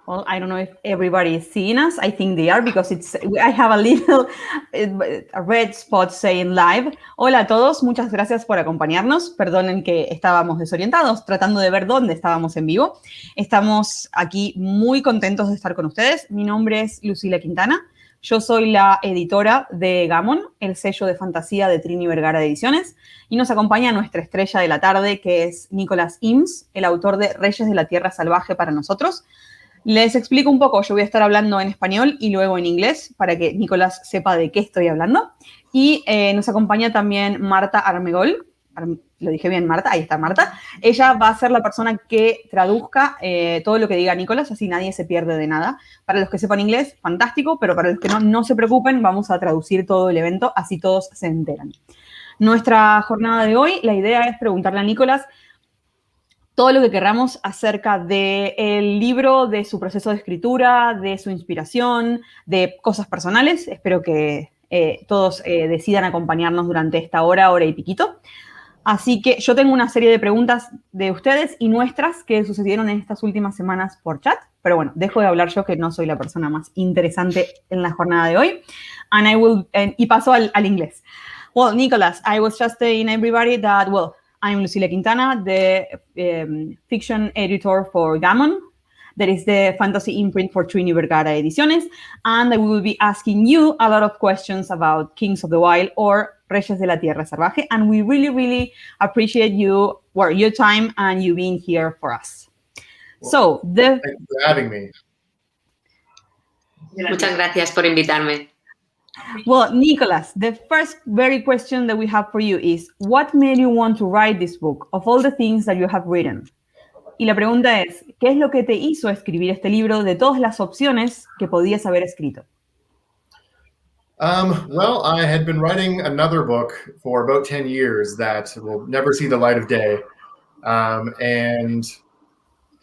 Well, I don't know if everybody is seeing us. I think they are because I have a little a red spot saying live. Hola a todos, muchas gracias por acompañarnos. Perdonen que estábamos desorientados, tratando de ver dónde estábamos en vivo. Estamos aquí muy contentos de estar con ustedes. Mi nombre es Lucila Quintana. Yo soy la editora de Gamon, el sello de fantasía de Trini Vergara Ediciones, y nos acompaña nuestra estrella de la tarde, que es Nicholas Eames, el autor de Reyes de la Tierra Salvaje para nosotros. Les explico un poco, yo voy a estar hablando en español y luego en inglés para que Nicolás sepa de qué estoy hablando. Y nos acompaña también Marta Armegol. Lo dije bien, Marta, ahí está Marta. Ella va a ser la persona que traduzca todo lo que diga Nicolás, así nadie se pierde de nada. Para los que sepan inglés, fantástico, pero para los que no se preocupen, vamos a traducir todo el evento, así todos se enteran. Nuestra jornada de hoy, la idea es preguntarle a Nicolás todo lo que queramos acerca del libro, de su proceso de escritura, de su inspiración, de cosas personales. Espero que todos decidan acompañarnos durante esta hora y piquito. Así que yo tengo una serie de preguntas de ustedes y nuestras que sucedieron en estas últimas semanas por chat. Pero bueno, dejo de hablar yo, que no soy la persona más interesante en la jornada de hoy. Y paso al inglés. Well, Nicholas, I was just telling everybody that, well, I'm Lucila Quintana, the fiction editor for Gamon. That is the fantasy imprint for Trini Vergara Ediciones. And I will be asking you a lot of questions about Kings of the Wild or Reyes de la Tierra Salvaje. And we really, really appreciate your time and you being here for us. Well, thank you for having me. Muchas gracias por invitarme. Well, Nicholas, the first very question that we have for you is, what made you want to write this book of all the things that you have written? Y la pregunta es, ¿qué es lo que te hizo escribir este libro de todas las opciones que podías haber escrito? Well, I had been writing another book for about 10 years that will never see the light of day. And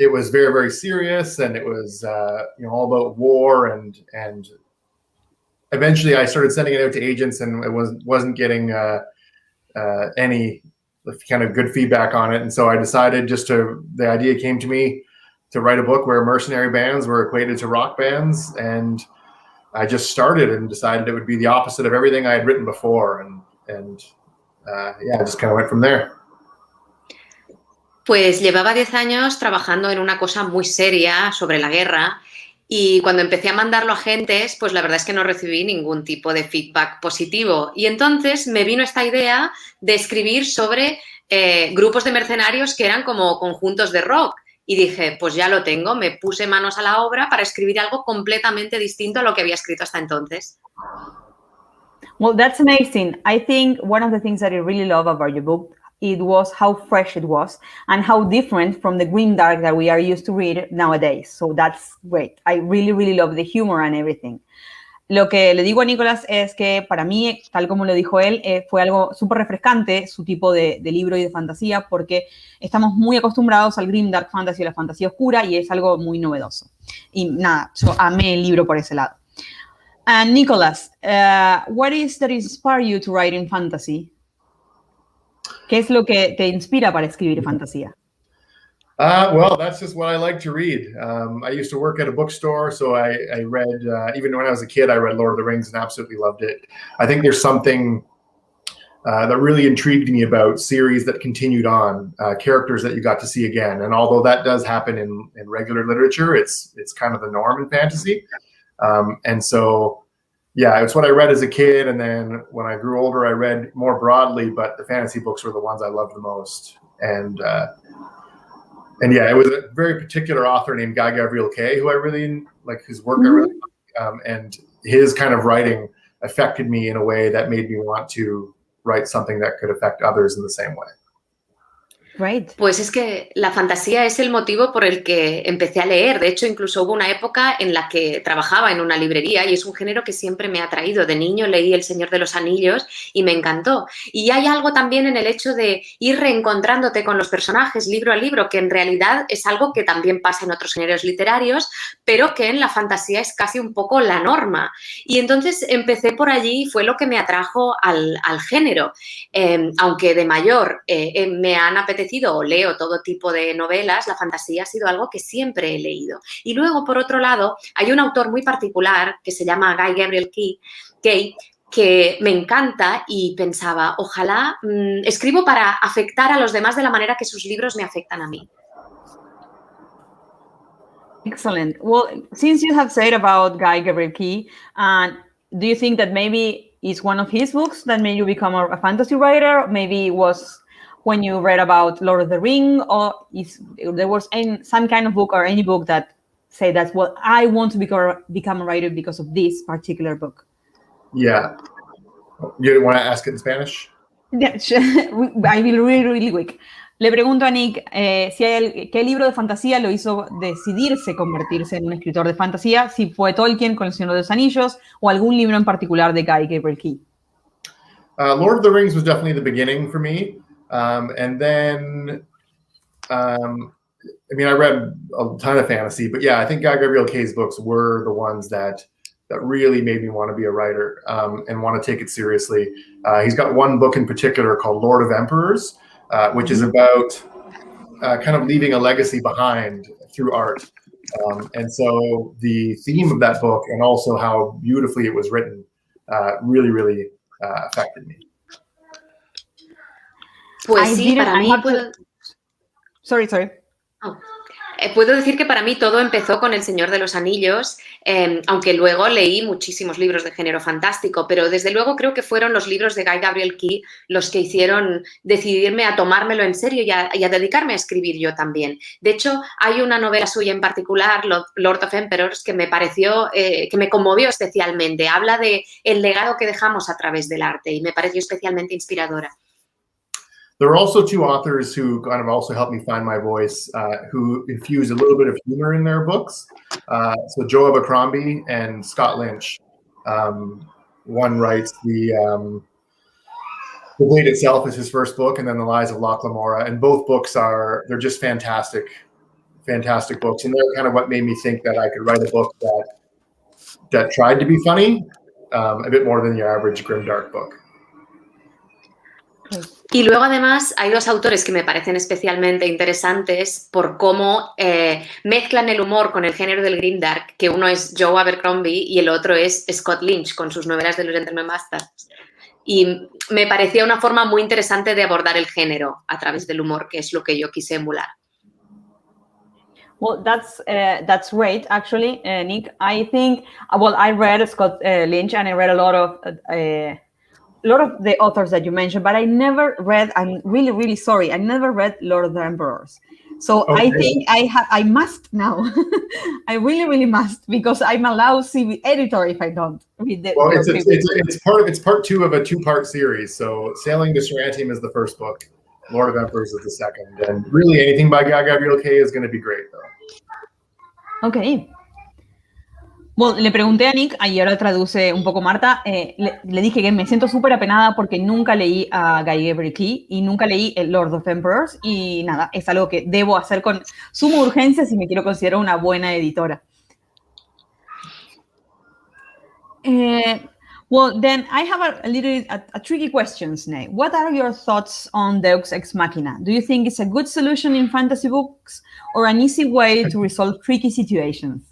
it was very, very serious, and it was all about war, and eventually I started sending it out to agents, and it wasn't getting any kind of good feedback on it. And so I decided the idea came to me to write a book where mercenary bands were equated to rock bands. And I just started and decided it would be the opposite of everything I had written before. And I just kind of went from there. Pues llevaba 10 años trabajando en una cosa muy seria sobre la guerra. Y cuando empecé a mandarlo a agentes, pues la verdad es que no recibí ningún tipo de feedback positivo. Y entonces me vino esta idea de escribir sobre grupos de mercenarios que eran como conjuntos de rock. Y dije, pues ya lo tengo, me puse manos a la obra para escribir algo completamente distinto a lo que había escrito hasta entonces. Well, that's amazing. I think one of the things that I really love about your book, it was how fresh it was and how different from the grimdark that we are used to read nowadays. So that's great. I really, really love the humor and everything. Lo que le digo a Nicolás es que para mí, tal como lo dijo él, fue algo súper refrescante su tipo de libro y de fantasía, porque estamos muy acostumbrados al grimdark fantasy, a la fantasía oscura, y es algo muy novedoso. Y nada, yo amé el libro por ese lado. And Nicholas, what is that inspired you to write in fantasy? ¿Qué es lo que te inspira para escribir fantasía? Well, that's just what I like to read. I used to work at a bookstore, so I read, even when I was a kid, I read Lord of the Rings and absolutely loved it. I think there's something that really intrigued me about series that continued on, characters that you got to see again. And although that does happen in regular literature, it's kind of the norm in fantasy. And so, yeah, it's what I read as a kid. And then when I grew older, I read more broadly, but the fantasy books were the ones I loved the most. And yeah, it was a very particular author named Guy Gavriel Kay, who I really like, his work I really like, and his kind of writing affected me in a way that made me want to write something that could affect others in the same way. Right. Pues es que la fantasía es el motivo por el que empecé a leer. De hecho, incluso hubo una época en la que trabajaba en una librería y es un género que siempre me ha atraído. De niño leí El Señor de los Anillos y me encantó. Y hay algo también en el hecho de ir reencontrándote con los personajes libro a libro, que en realidad es algo que también pasa en otros géneros literarios, pero que en la fantasía es casi un poco la norma. Y entonces empecé por allí y fue lo que me atrajo al género. Aunque de mayor me han apetecido apetecido o leo todo tipo de novelas, la fantasía ha sido algo que siempre he leído. Y luego, por otro lado, hay un autor muy particular que se llama Guy Gabriel Kay, que me encanta y pensaba, ojalá escribo para afectar a los demás de la manera que sus libros me afectan a mí. Excellent. Well, since you have said about Guy Gabriel Key, do you think that maybe it's one of his books that made you become a fantasy writer? Maybe it was when you read about Lord of the Ring, or if there was some kind of book or any book that say that, well, I want to become a writer because of this particular book? Yeah. You want to ask it in Spanish? Yeah, I will really quick. Le pregunto a Nick qué libro de fantasía lo hizo decidirse convertirse en un escritor de fantasía, si fue Tolkien con El Señor de los Anillos o algún libro en particular de Guy Gabriel Key. Lord of the Rings was definitely the beginning for me. And then, I read a ton of fantasy, but yeah, I think Guy Gabriel Kay's books were the ones that really made me want to be a writer and want to take it seriously. He's got one book in particular called Lord of Emperors, which is about kind of leaving a legacy behind through art. And so the theme of that book and also how beautifully it was written really, really affected me. Pues sí, para mí... Sorry. Oh. Puedo decir que para mí todo empezó con El Señor de los Anillos, aunque luego leí muchísimos libros de género fantástico, pero desde luego creo que fueron los libros de Guy Gabriel Key los que hicieron decidirme a tomármelo en serio y a dedicarme a escribir yo también. De hecho, hay una novela suya en particular, Lord of Emperors, que me pareció, que me conmovió especialmente. Habla de el legado que dejamos a través del arte y me pareció especialmente inspiradora. There are also two authors who kind of also helped me find my voice, who infuse a little bit of humor in their books. So Joe Abercrombie and Scott Lynch. One writes The Blade Itself is his first book, and then The Lies of Locke Lamora. And both books they're just fantastic books. And they're kind of what made me think that I could write a book that tried to be funny, a bit more than your average grimdark book. Y luego, además, hay dos autores que me parecen especialmente interesantes por cómo mezclan el humor con el género del grimdark, que uno es Joe Abercrombie y el otro es Scott Lynch con sus novelas de los Gentleman Bastards. Y me parecía una forma muy interesante de abordar el género a través del humor, que es lo que yo quise emular. Well, that's great, actually, Nick. I think, I read Scott Lynch and I read a lot of the authors that you mentioned, but I never read, I'm really, really sorry, I never read Lord of the Emperors. So okay. I think I must now. I really, really must, because I'm a lousy editor if I don't read the Well, it's part two of a two-part series. So Sailing to Sarantium is the first book. Lord of Emperors is the second. And really anything by Guy Gabriel Kay is going to be great, though. Okay. Bueno, le pregunté a Nick, y ahora traduce un poco Marta, le dije que me siento súper apenada porque nunca leí a Guy Gabriel Key y nunca leí el Lord of Emperors y nada, es algo que debo hacer con suma urgencia si me quiero considerar una buena editora. Well, then I have a tricky question, Snake. What are your thoughts on Deus Ex Machina? Do you think it's a good solution in fantasy books or an easy way to resolve tricky situations?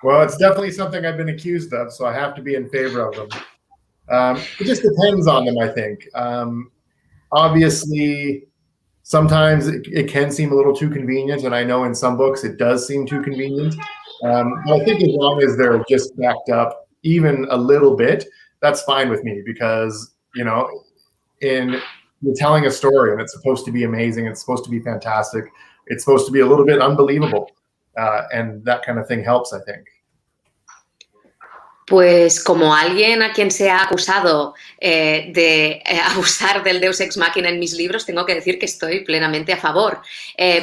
Well, it's definitely something I've been accused of, so I have to be in favor of them. It just depends on them, I think. Obviously, sometimes it can seem a little too convenient, and I know in some books it does seem too convenient. But I think as long as they're just backed up even a little bit, that's fine with me because, you're telling a story and it's supposed to be amazing, it's supposed to be fantastic, it's supposed to be a little bit unbelievable. And that kind of thing helps, I think. Pues como alguien a quien se ha acusado de abusar del Deus Ex Machina en mis libros, tengo que decir que estoy plenamente a favor.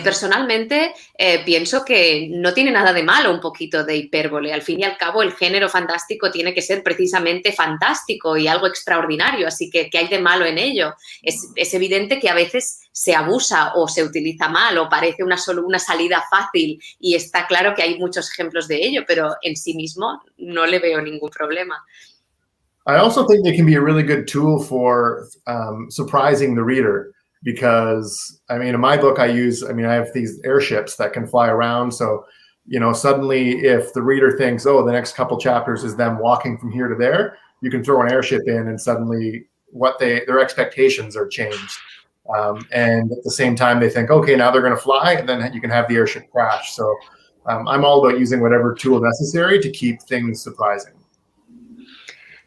Personalmente, pienso que no tiene nada de malo un poquito de hipérbole. Al fin y al cabo, el género fantástico tiene que ser precisamente fantástico y algo extraordinario, así que ¿qué hay de malo en ello? Es evidente que a veces se abusa o se utiliza mal o parece una salida fácil y está claro que hay muchos ejemplos de ello, pero en sí mismo no le veo ningún problema. I also think they can be a really good tool for surprising the reader. because, I mean, in my book, I have these airships that can fly around. So, suddenly if the reader thinks, oh, the next couple chapters is them walking from here to there, you can throw an airship in and suddenly their expectations are changed. And at the same time, they think, okay, now they're going to fly, and then you can have the airship crash. So I'm all about using whatever tool necessary to keep things surprising.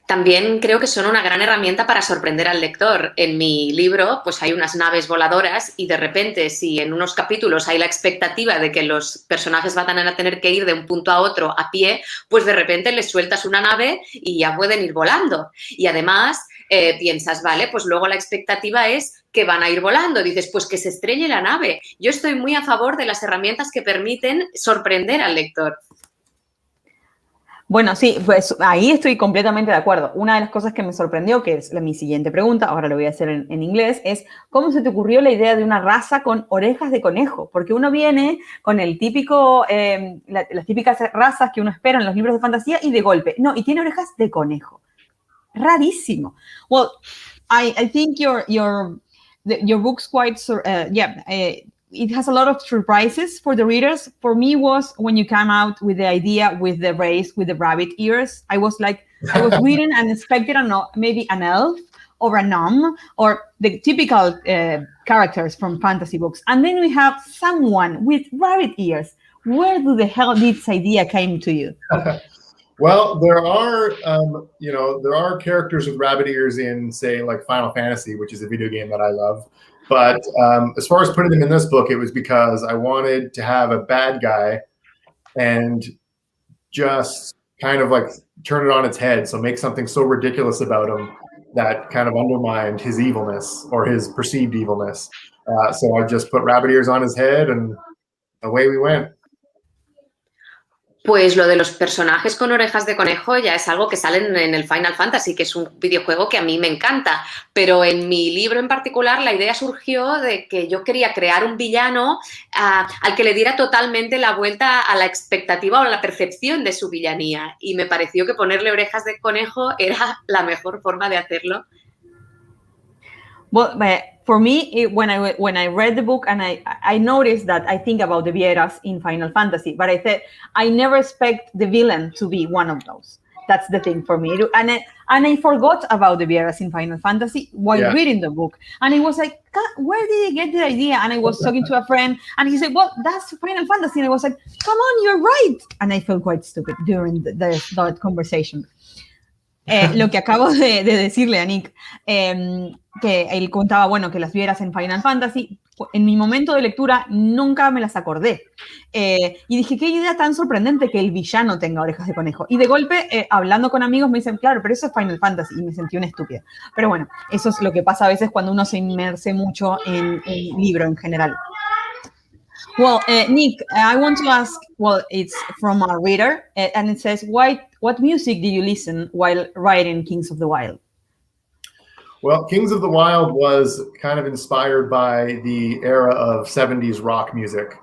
También creo que son una gran herramienta para sorprender al lector. En mi libro, pues hay unas naves voladoras y de repente, si en unos capítulos hay la expectativa de que los personajes van a tener que ir de un punto a otro a pie, pues de repente les sueltas una nave y ya pueden ir volando. Y además piensas, vale, pues luego la expectativa es que van a ir volando. Dices, pues que se estrelle la nave. Yo estoy muy a favor de las herramientas que permiten sorprender al lector. Bueno, sí, pues ahí estoy completamente de acuerdo. Una de las cosas que me sorprendió, que es mi siguiente pregunta, ahora lo voy a hacer en inglés, es ¿cómo se te ocurrió la idea de una raza con orejas de conejo? Porque uno viene con el típico, las típicas razas que uno espera en los libros de fantasía y de golpe, no, y tiene orejas de conejo. Rarísimo. Well, I think your book's quite, it has a lot of surprises for the readers. For me was when you come out with the idea with the Reyes, with the rabbit ears. I was reading and expected maybe an elf or a gnome or the typical characters from fantasy books. And then we have someone with rabbit ears. Where the hell did this idea came to you? Well, there are characters with rabbit ears in, say, like Final Fantasy, which is a video game that I love. But as far as putting them in this book, it was because I wanted to have a bad guy and just kind of like turn it on its head. So make something so ridiculous about him that kind of undermined his evilness or his perceived evilness. So I just put rabbit ears on his head and away we went. Pues lo de los personajes con orejas de conejo ya es algo que sale en el Final Fantasy, que es un videojuego que a mí me encanta. Pero en mi libro en particular la idea surgió de que yo quería crear un villano al que le diera totalmente la vuelta a la expectativa o a la percepción de su villanía. Y me pareció que ponerle orejas de conejo era la mejor forma de hacerlo. Well, for me, when I read the book and I noticed that I think about the Vieras in Final Fantasy, but I said I never expect the villain to be one of those. That's the thing for me. And I forgot about the Vieras in Final Fantasy while reading the book. And I was like, God, where did he get the idea? And I was talking to a friend and he said, well, that's Final Fantasy. And I was like, come on, you're right. And I felt quite stupid during that conversation. Lo que acabo de decirle a Nick, que él contaba, bueno, que las vieras en Final Fantasy, en mi momento de lectura nunca me las acordé. Y dije, qué idea tan sorprendente que el villano tenga orejas de conejo. Y de golpe, hablando con amigos, me dicen, claro, pero eso es Final Fantasy. Y me sentí una estúpida. Pero bueno, eso es lo que pasa a veces cuando uno se inmerse mucho en el libro en general. Well, Nick, I want to ask, well, it's from a reader, and it says, what music do you listen while writing Kings of the Wild? Well, Kings of the Wild was kind of inspired by the era of 70s rock music.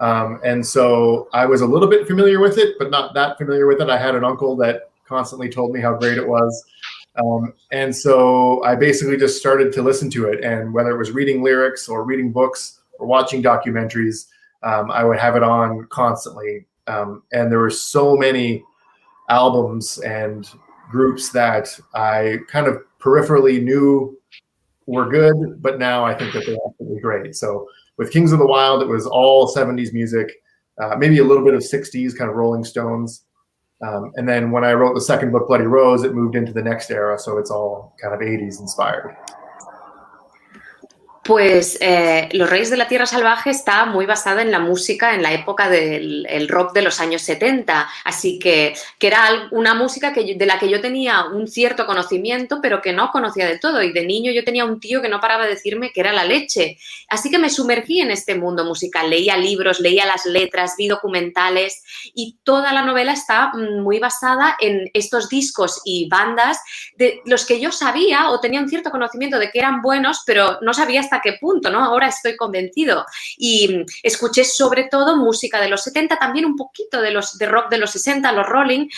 And so I was a little bit familiar with it, but not that familiar with it. I had an uncle that constantly told me how great it was. And so I basically just started to listen to it. And whether it was reading lyrics or reading books or watching documentaries, I would have it on constantly. And there were so many albums and groups that I kind of peripherally knew were good, but now I think that they're absolutely great. So with Kings of the Wild, it was all 70s music, maybe a little bit of 60s, kind of Rolling Stones. And then when I wrote the second book, Bloody Rose, it moved into the next era, so it's all kind of 80s inspired. Pues Los Reyes de la Tierra Salvaje está muy basada en la música en la época del rock de los años 70, así que era una música de la que yo tenía un cierto conocimiento, pero que no conocía del todo, y de niño yo tenía un tío que no paraba de decirme que era la leche, así que me sumergí en este mundo musical, leía libros, leía las letras, vi documentales, y toda la novela está muy basada en estos discos y bandas de los que yo sabía o tenía un cierto conocimiento de que eran buenos, pero no sabía hasta hasta qué punto, ¿no? Ahora estoy convencido. Y escuché sobre todo música de los 70, también un poquito de rock de los 60, los Rolling,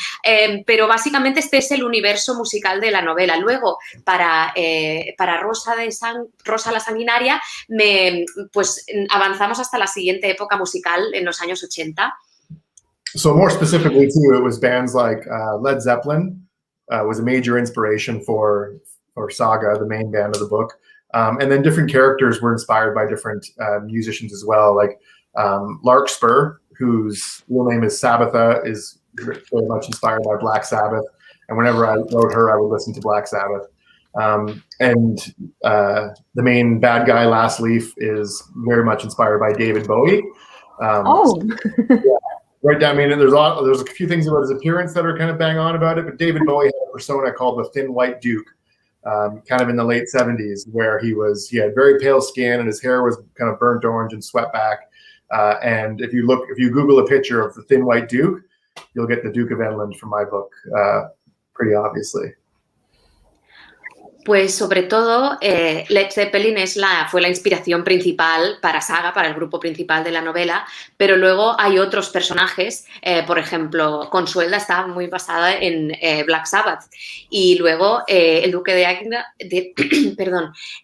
pero básicamente este es el universo musical de la novela. Luego, para Rosa la Sanguinaria, pues avanzamos hasta la siguiente época musical en los años 80. So more specifically, too, it was bands like Led Zeppelin was a major inspiration for Saga, the main band of the book. And then different characters were inspired by different musicians as well, like Larkspur, whose real name is Sabbatha, is very much inspired by Black Sabbath. And whenever I wrote her, I would listen to Black Sabbath. And the main bad guy, Last Leaf, is very much inspired by David Bowie. Yeah, right down. I mean, there's a few things about his appearance that are kind of bang on about it, but David Bowie had a persona called the Thin White Duke, kind of in the late 70s, where he had very pale skin and his hair was kind of burnt orange and swept back. And if you Google a picture of the Thin White Duke, you'll get the Duke of Enland from my book, pretty obviously. Pues sobre todo Led Zeppelin fue la inspiración principal para Saga, para el grupo principal de la novela, pero luego hay otros personajes, por ejemplo, Consuela está muy basada en Black Sabbath y luego el Duque de Águila,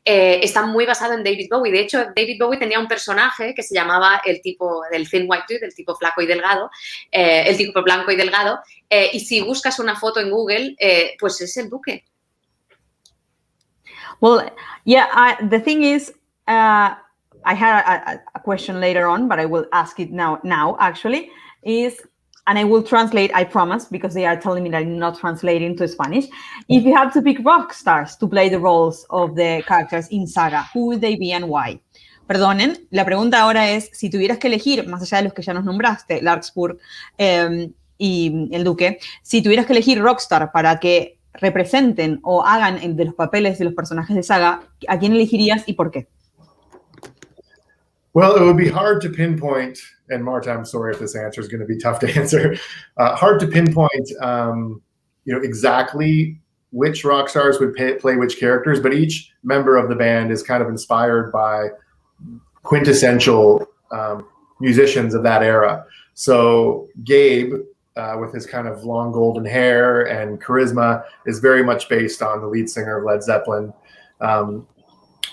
está muy basado en David Bowie. De hecho, David Bowie tenía un personaje que se llamaba el tipo del Thin White Dude, el tipo flaco y delgado, el tipo blanco y delgado, y si buscas una foto en Google, pues es el Duque. Well, yeah, the thing is, I had a question later on, but I will ask it now actually, and I will translate, I promise, because they are telling me that I'm not translating to Spanish. If you have to pick rock stars to play the roles of the characters in Saga, who would they be and why? Perdonen, la pregunta ahora es, si tuvieras que elegir, más allá de los que ya nos nombraste, Larkspur y el Duque, si tuvieras que elegir rockstar para que representen o hagan de los papeles de los personajes de Saga, ¿a quién elegirías y por qué? Well, it would be hard to pinpoint, and Marta, I'm sorry if this answer is going to be tough to answer. Hard to pinpoint, exactly which rock stars would play which characters, but each member of the band is kind of inspired by quintessential musicians of that era. So Gabe, with his kind of long golden hair and charisma, is very much based on the lead singer of Led Zeppelin. And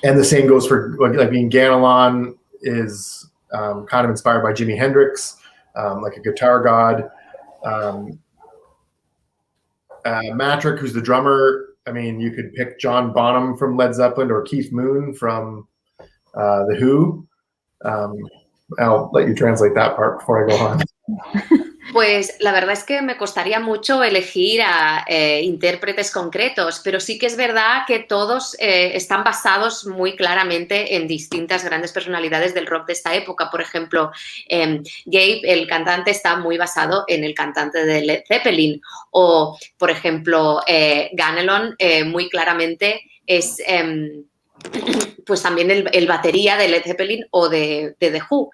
the same goes for being Ganelon is kind of inspired by Jimi Hendrix, like a guitar god. Matrick, who's the drummer, I mean, you could pick John Bonham from Led Zeppelin or Keith Moon from The Who. I'll let you translate that part before I go on. Pues la verdad es que me costaría mucho elegir a intérpretes concretos, pero sí que es verdad que todos están basados muy claramente en distintas grandes personalidades del rock de esta época. Por ejemplo, Gabe, el cantante, está muy basado en el cantante de Led Zeppelin. O, por ejemplo, Ganelon muy claramente es pues también el batería de Led Zeppelin o de The Who.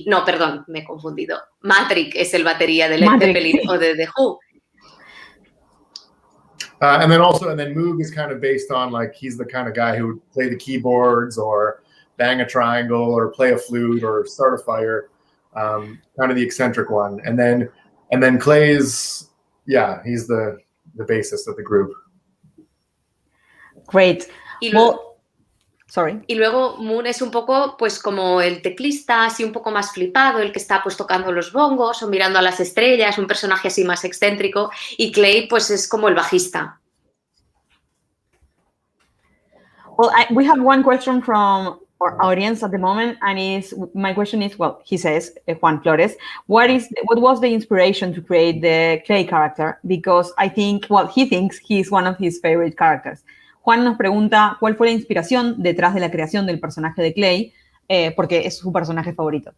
No, perdón, me he confundido. Matrick es el batería de Led Zeppelin o de The Who. And then Moog is kind of based on, like, he's the kind of guy who would play the keyboards or bang a triangle or play a flute or start a fire, kind of the eccentric one. And then Clay's, yeah, he's the bassist of the group. Great. Sorry. Y luego Moon es un poco pues como el teclista, así un poco más flipado, el que está pues tocando los bongos o mirando a las estrellas, un personaje así más excéntrico, y Clay pues es como el bajista. Well, we have one question from our audience at the moment, and my question is, well, he says, Juan Flores, what was the inspiration to create the Clay character? Because he thinks he's one of his favorite characters. Juan nos pregunta cuál fue la inspiración detrás de la creación del personaje de Clay, porque es su personaje favorito.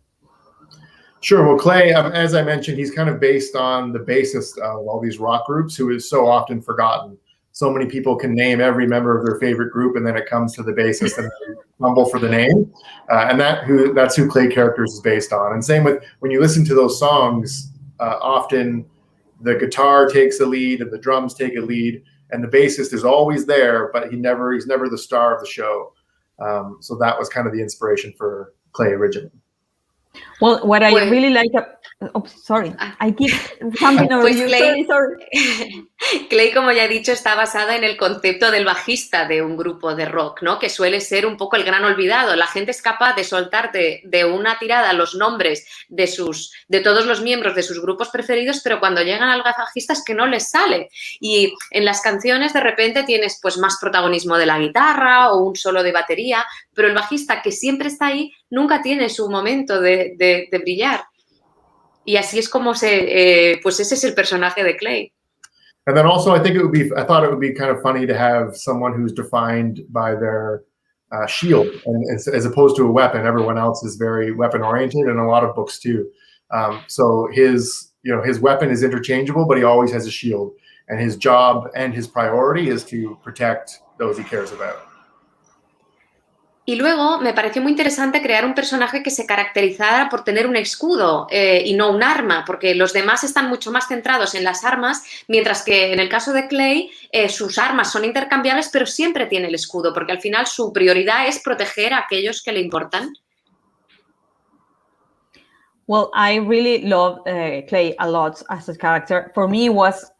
Sure. Well, Clay, as I mentioned, he's kind of based on the bassist of all these rock groups, who is so often forgotten. So many people can name every member of their favorite group, and then it comes to the bassist and they fumble for the name. And that's who Clay Characters is based on. And same with when you listen to those songs, often the guitar takes a lead and the drums take a lead. and the bassist is always there, but he's never the star of the show. So that was kind of the inspiration for Clay originally. Well, what I really like... Oh, sorry, I keep jumping over you. Clay, sorry. Clay, como ya he dicho, está basada en el concepto del bajista de un grupo de rock, ¿no? Que suele ser un poco el gran olvidado. La gente es capaz de soltar de una tirada los nombres de todos los miembros de sus grupos preferidos, pero cuando llegan al bajista es que no les sale. Y en las canciones de repente tienes pues más protagonismo de la guitarra o un solo de batería, pero el bajista, que siempre está ahí, nunca tiene su momento de brillar. Y así es como pues ese es el personaje de Clay. And then also, I thought it would be kind of funny to have someone who's defined by their shield, and as opposed to a weapon. Everyone else is very weapon oriented, and a lot of books too. So his weapon is interchangeable, but he always has a shield, and his job and his priority is to protect those he cares about. Y luego me pareció muy interesante crear un personaje que se caracterizara por tener un escudo y no un arma, porque los demás están mucho más centrados en las armas, mientras que en el caso de Clay sus armas son intercambiables, pero siempre tiene el escudo, porque al final su prioridad es proteger a aquellos que le importan. Well, I really love Clay a lot as a character. For me, it was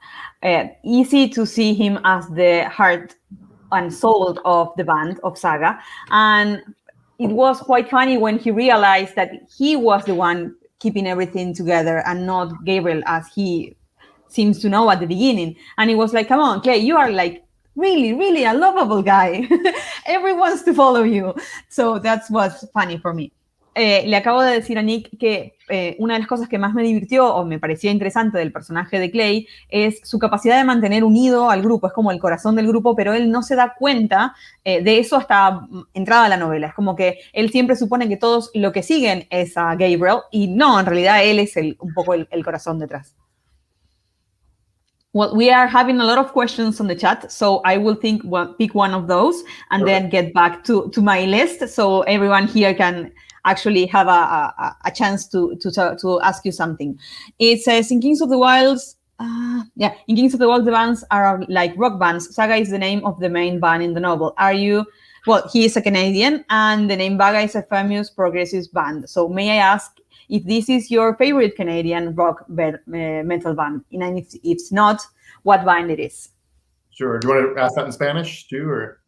easy to see him as the heart and soul of the band of Saga, and it was quite funny when he realized that he was the one keeping everything together and not Gabriel, as he seems to know at the beginning. And it was like, come on, Clay, you are like really a lovable guy. Everyone wants to follow you. So that was funny for me. Le acabo de decir a Nick que una de las cosas que más me divirtió o me parecía interesante del personaje de Clay es su capacidad de mantener unido al grupo. Es como el corazón del grupo, pero él no se da cuenta de eso hasta entrada la novela. Es como que él siempre supone que todos lo que siguen es a Gabriel y no, en realidad él es un poco el corazón detrás. Well, we are having a lot of questions on the chat, so I will pick one of those and then get back to my list so everyone here can actually have a chance to ask you something. It says, in Kings of the Wilds, in Kings of the Wilds, the bands are like rock bands. Saga is the name of the main band in the novel. Well, he is a Canadian, and the name Vaga is a famous progressive band. So may I ask if this is your favorite Canadian rock metal band? And if it's not, what band it is? Sure. Do you want to ask that in Spanish too, or?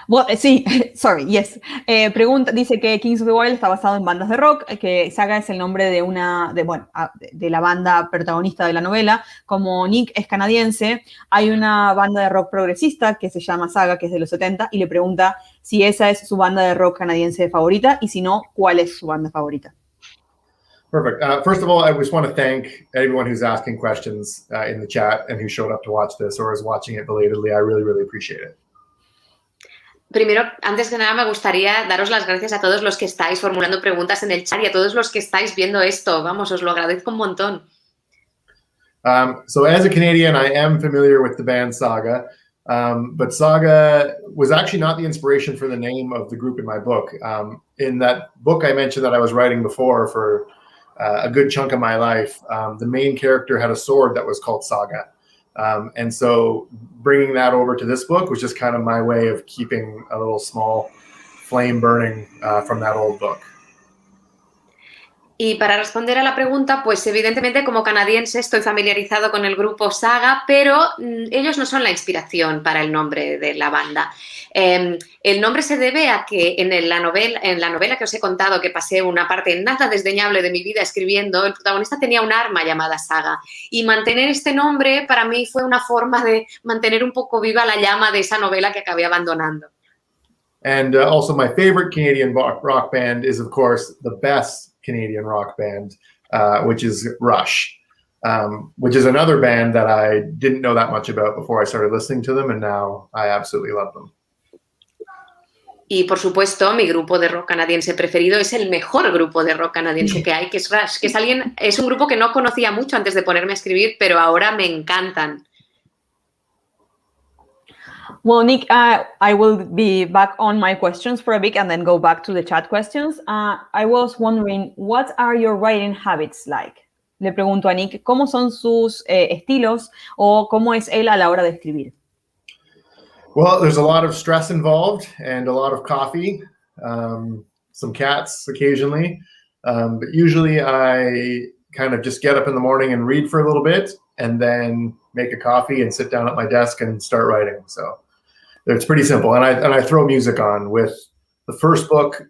Well, sí, sorry, yes. Dice que Kings of the Wild está basado en bandas de rock, que Saga es el nombre de la banda protagonista de la novela. Como Nick es canadiense, hay una banda de rock progresista que se llama Saga, que es de los 70, y le pregunta si esa es su banda de rock canadiense favorita, y si no, ¿cuál es su banda favorita? Perfect. First of all, I just want to thank everyone who's asking questions in the chat and who showed up to watch this or is watching it belatedly. I really appreciate it. Primero, antes que nada, me gustaría daros las gracias a todos los que estáis formulando preguntas en el chat y a todos los que estáis viendo esto. Vamos, os lo agradezco un montón. So as a Canadian, I am familiar with the band Saga, but Saga was actually not the inspiration for the name of the group in my book. In that book I mentioned that I was writing before for a good chunk of my life, the main character had a sword that was called Saga. And so bringing that over to this book was just kind of my way of keeping a little small flame burning from that old book. Y para responder a la pregunta, pues evidentemente como canadiense estoy familiarizado con el grupo Saga, pero ellos no son la inspiración para el nombre de la banda. El nombre se debe a que en la novela que os he contado, que pasé una parte nada desdeñable de mi vida escribiendo, el protagonista tenía un arma llamada Saga. Y mantener este nombre para mí fue una forma de mantener un poco viva la llama de esa novela que acabé abandonando. And also my favorite Canadian rock band is, of course, the best Canadian rock band, which is Rush, which is another band that I didn't know that much about before I started listening to them, and now I absolutely love them. Y, por supuesto, mi grupo de rock canadiense preferido es el mejor grupo de rock canadiense que hay, que es Rush, que es un grupo que no conocía mucho antes de ponerme a escribir, pero ahora me encantan. Well, Nick, I will be back on my questions for a bit and then go back to the chat questions. I was wondering, what are your writing habits like? Le pregunto a Nick, ¿cómo son sus estilos o cómo es él a la hora de escribir? Well, there's a lot of stress involved and a lot of coffee, some cats occasionally. But usually I kind of just get up in the morning and read for a little bit and then make a coffee and sit down at my desk and start writing. So it's pretty simple. And I throw music on. With the first book,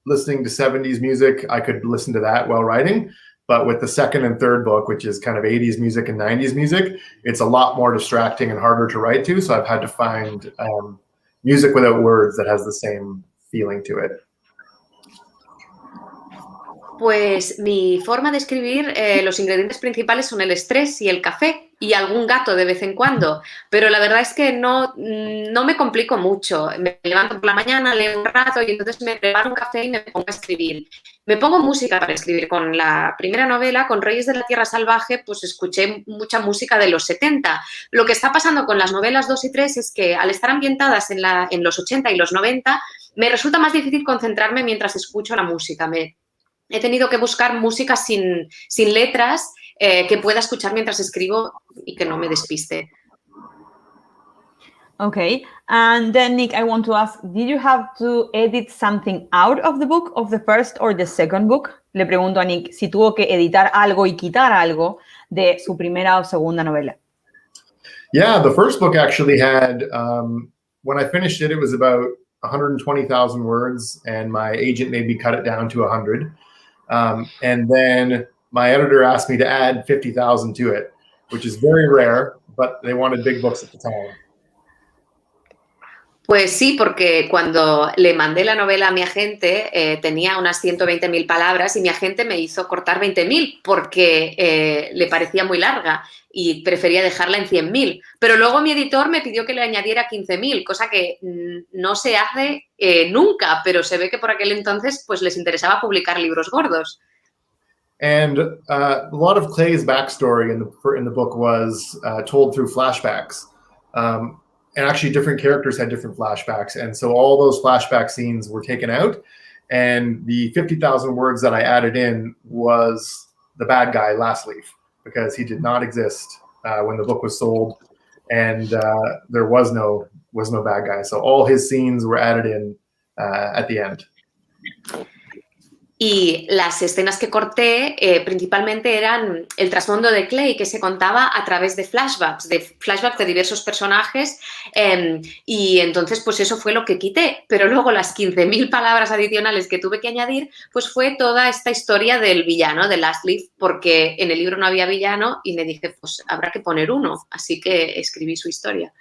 listening to 70s music, I could listen to that while writing. But with the second and third book, which is kind of 80s music and 90s music, it's a lot more distracting and harder to write to. So I've had to find music without words that has the same feeling to it. Pues mi forma de escribir, los ingredientes principales son el estrés y el café y algún gato de vez en cuando, pero la verdad es que no me complico mucho. Me levanto por la mañana, leo un rato y entonces me preparo un café y me pongo a escribir. Me pongo música para escribir. Con la primera novela, con Reyes de la Tierra Salvaje, pues escuché mucha música de los 70. Lo que está pasando con las novelas 2 y 3 es que al estar ambientadas en los 80 y los 90, me resulta más difícil concentrarme mientras escucho la música. He tenido que buscar música sin letras que pueda escuchar mientras escribo y que no me despiste. Okay, and then Nick, I want to ask, did you have to edit something out of the book, of the first or the second book? Le pregunto a Nick si tuvo que editar algo y quitar algo de su primera o segunda novela. Yeah, the first book actually had, when I finished it, it was about 120,000 words, and my agent made me cut it down to 100. And then my editor asked me to add 50,000 to it, which is very rare, but they wanted big books at the time. Pues sí, porque cuando le mandé la novela a mi agente tenía unas 120.000 palabras y mi agente me hizo cortar 20.000 porque le parecía muy larga y prefería dejarla en 100.000. Pero luego mi editor me pidió que le añadiera 15.000, cosa que no se hace nunca, pero se ve que por aquel entonces pues les interesaba publicar libros gordos. And a lot of Clay's backstory in the book was told through flashbacks. And actually different characters had different flashbacks. And so all those flashback scenes were taken out. And the 50,000 words that I added in was the bad guy, Last Leaf, because he did not exist when the book was sold. And there was no bad guy. So all his scenes were added in at the end. Y las escenas que corté principalmente eran el trasfondo de Clay, que se contaba a través de flashbacks de diversos personajes, y entonces pues eso fue lo que quité. Pero luego las 15.000 palabras adicionales que tuve que añadir, pues fue toda esta historia del villano, de Last Leaf, porque en el libro no había villano y me dije, pues habrá que poner uno, así que escribí su historia.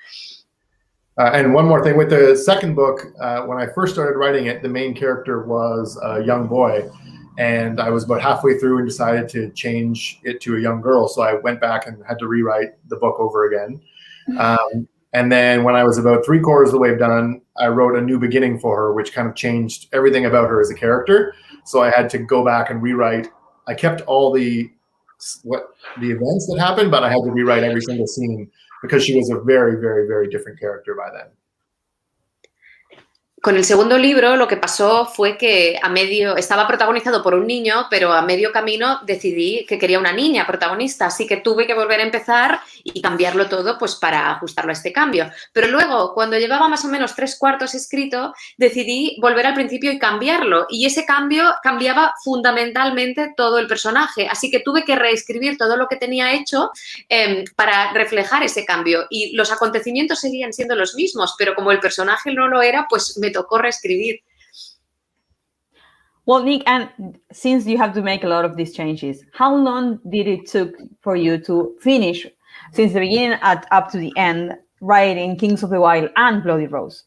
And one more thing, with the second book, when I first started writing it, the main character was a young boy, and I was about halfway through and decided to change it to a young girl, so I went back and had to rewrite the book over again. And then when I was about 3/4 of the way done, I wrote a new beginning for her, which kind of changed everything about her as a character, so I had to go back and rewrite. I kept all the events that happened, but I had to rewrite every single scene, because she was a very, very, very different character by then. Con el segundo libro lo que pasó fue que estaba protagonizado por un niño, pero a medio camino decidí que quería una niña protagonista, así que tuve que volver a empezar y cambiarlo todo pues para ajustarlo a este cambio. Pero luego, cuando llevaba más o menos 3/4 escrito, decidí volver al principio y cambiarlo, y ese cambio cambiaba fundamentalmente todo el personaje, así que tuve que reescribir todo lo que tenía hecho para reflejar ese cambio, y los acontecimientos seguían siendo los mismos, pero como el personaje no lo era, pues me tocó reescribir. Well, Nick, and since you have to make a lot of these changes, how long did it took for you to finish, since the beginning up to the end, writing Kings of the Wild and Bloody Rose?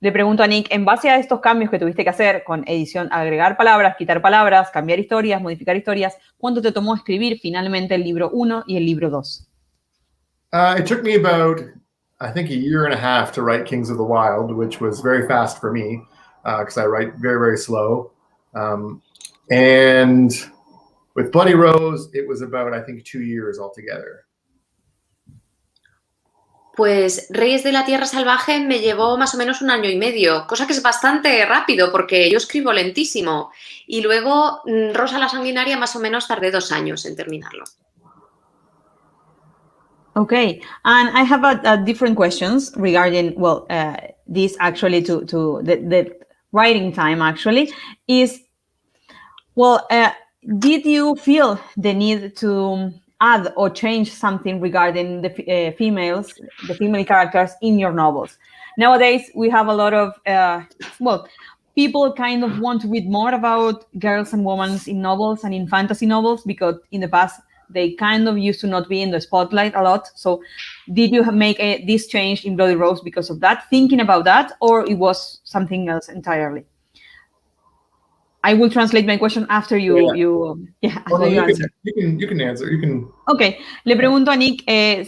Le pregunto a Nick, en base a estos cambios que tuviste que hacer con edición, agregar palabras, quitar palabras, cambiar historias, modificar historias, ¿cuánto te tomó escribir finalmente el libro 1 y el libro 2? It took me about, I think, 1.5 years to write Kings of the Wild, which was very fast for me because I write very, very slow. And with Bloody Rose, it was about, I think, 2 years altogether. Pues Reyes de la Tierra Salvaje me llevó más o menos 1 año y medio, cosa que es bastante rápido porque yo escribo lentísimo. Y luego Rosa la Sanguinaria más o menos tardé 2 años en terminarlo. Okay, and I have a different questions regarding, well, this actually to the writing time actually is, well, did you feel the need to add or change something regarding the the female characters in your novels? Nowadays, we have a lot of, well, people kind of want to read more about girls and women in novels and in fantasy novels because in the past, they kind of used to not be in the spotlight a lot. So did you make this change in Bloody Rose because of that, thinking about that, or it was something else entirely? I will translate my question after you answer. You can answer. You can. Ok, le pregunto a Nick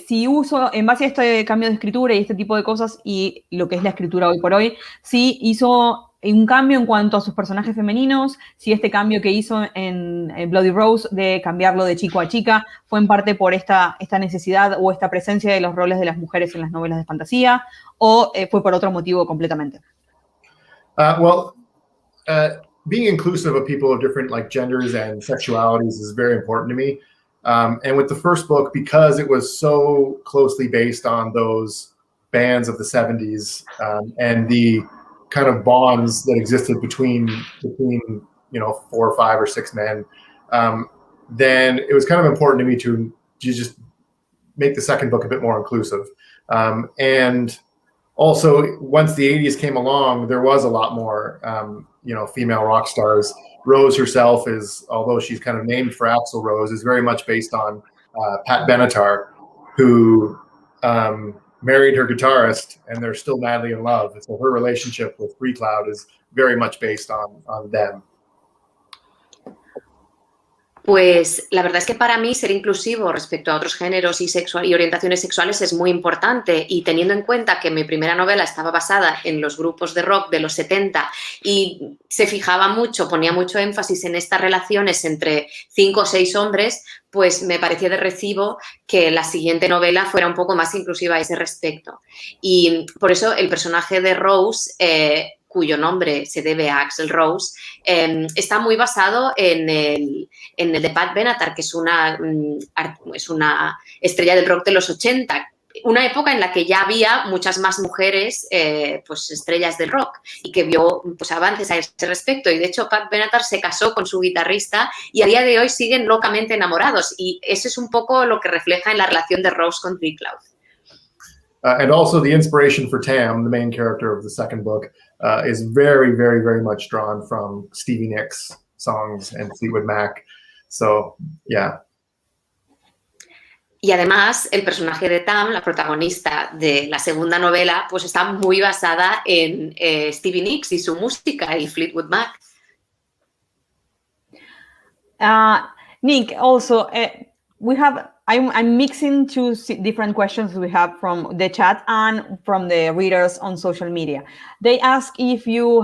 si uso, en base a este cambio de escritura y este tipo de cosas y lo que es la escritura hoy por hoy, si hizo un cambio en cuanto a sus personajes femeninos, si este cambio que hizo en Bloody Rose de cambiarlo de chico a chica fue en parte por esta necesidad o esta presencia de los roles de las mujeres en las novelas de fantasía o fue por otro motivo completamente. Being inclusive of people of different genders and sexualities is very important to me. And with the first book, because it was so closely based on those bands of the 70s and the kind of bonds that existed between 4 or 5 or 6 men, then it was kind of important to me to just make the second book a bit more inclusive. And also, once the 80s came along, there was a lot more female rock stars. Rose herself is, although she's kind of named for Axl Rose, is very much based on Pat Benatar, who married her guitarist, and they're still madly in love. So her relationship with Free Cloud is very much based on them. Pues la verdad es que para mí ser inclusivo respecto a otros géneros y orientaciones sexuales es muy importante, y teniendo en cuenta que mi primera novela estaba basada en los grupos de rock de los 70 y se fijaba mucho, ponía mucho énfasis en estas relaciones entre 5 o 6 hombres, pues me parecía de recibo que la siguiente novela fuera un poco más inclusiva a ese respecto. Y por eso el personaje de Rose, cuyo nombre se debe a Axl Rose, está muy basado en el de Pat Benatar, que es una estrella del rock de los 80, una época en la que ya había muchas más mujeres pues estrellas del rock y que vio pues avances a ese respecto. Y de hecho Pat Benatar se casó con su guitarrista y a día de hoy siguen locamente enamorados, y eso es un poco lo que refleja en la relación de Rose con Free Cloud. And also the inspiration for Tam, the main character of the second book, is very, very, very much drawn from Stevie Nicks songs and Fleetwood Mac. So, yeah. Y además, el personaje de Tam, la protagonista de la segunda novela, pues está muy basada en Stevie Nicks y su música y Fleetwood Mac. Nick, also, I'm mixing two different questions we have from the chat and from the readers on social media. They ask if you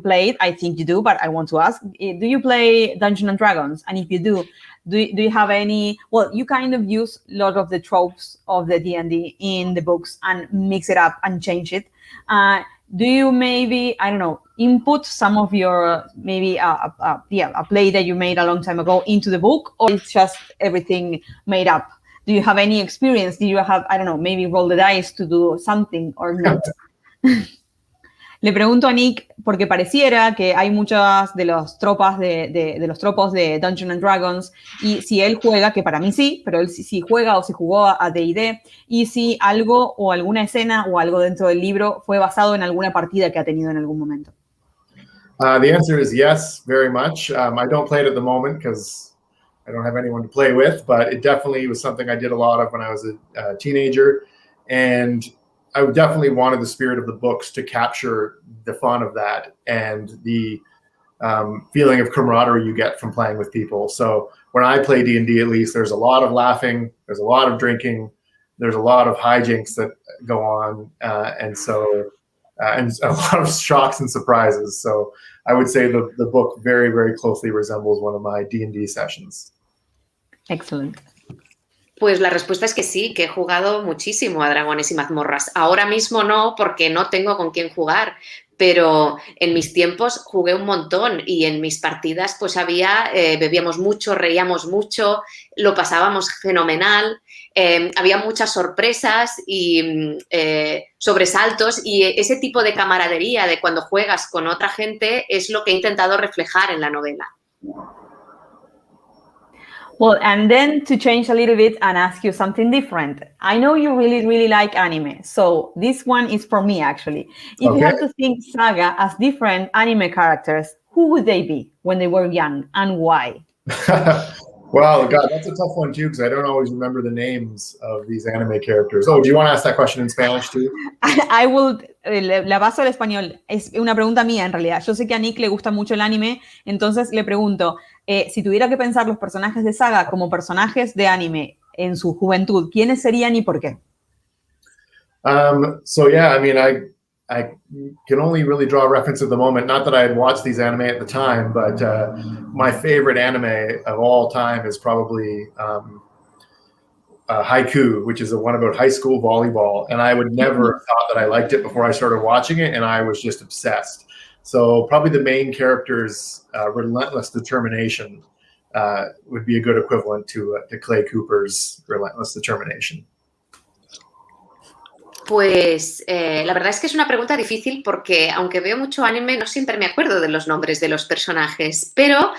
played, I think you do, but I want to ask, do you play Dungeons and Dragons? And if you do you have any, well, you kind of use a lot of the tropes of the D&D in the books and mix it up and change it. Do you maybe, I don't know, input some of your, maybe a play that you made a long time ago into the book, or it's just everything made up? Do you have any experience? Do you have, I don't know, maybe roll the dice to do something or not? Le pregunto a Nick porque pareciera que hay muchas de las tropas de los tropos de Dungeons and Dragons, y si él juega, que para mí sí, pero él si juega o si jugó a D&D, y si algo o alguna escena o algo dentro del libro fue basado en alguna partida que ha tenido en algún momento. The answer is yes, very much. I don't play it at the moment because I don't have anyone to play with, but it definitely was something I did a lot of when I was a teenager, and I definitely wanted the spirit of the books to capture the fun of that and the feeling of camaraderie you get from playing with people. So when I play D&D, at least, there's a lot of laughing, there's a lot of drinking, there's a lot of hijinks that go on, and a lot of shocks and surprises. So I would say the book very, very closely resembles one of my D&D sessions. Excellent. Pues la respuesta es que sí, que he jugado muchísimo a Dragones y Mazmorras. Ahora mismo no, porque no tengo con quién jugar, pero en mis tiempos jugué un montón y en mis partidas pues bebíamos mucho, reíamos mucho, lo pasábamos fenomenal, había muchas sorpresas y sobresaltos y ese tipo de camaradería de cuando juegas con otra gente es lo que he intentado reflejar en la novela. Well, and then to change a little bit and ask you something different. I know you really, really like anime, so this one is for me, actually. If you had to think Saga as different anime characters, who would they be when they were young, and why? Wow, God, that's a tough one, too, because I don't always remember the names of these anime characters. Oh, do you want to ask that question in Spanish, too? I will, la paso al español. Es una pregunta mía, en realidad. Yo sé que a Nick le gusta mucho el anime, entonces le pregunto, si tuviera que pensar los personajes de Saga como personajes de anime en su juventud, ¿quiénes serían y por qué? So, yeah, I mean, I can only really draw a reference at the moment. Not that I had watched these anime at the time, but my favorite anime of all time is probably Haiku, which is one about high school volleyball. And I would never have thought that I liked it before I started watching it, and I was just obsessed. So probably the main character's relentless determination would be a good equivalent to Clay Cooper's relentless determination. Pues la verdad es que es una pregunta difícil porque aunque veo mucho anime no siempre me acuerdo de los nombres de los personajes, pero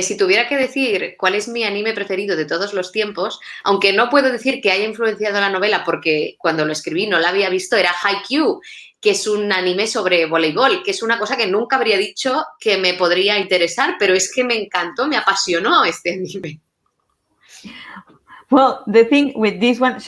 si tuviera que decir cuál es mi anime preferido de todos los tiempos, aunque no puedo decir que haya influenciado la novela porque cuando lo escribí no la había visto, era Haikyuu, que es un anime sobre voleibol, que es una cosa que nunca habría dicho que me podría interesar, pero es que me encantó, me apasionó este anime. Well, the thing with this one,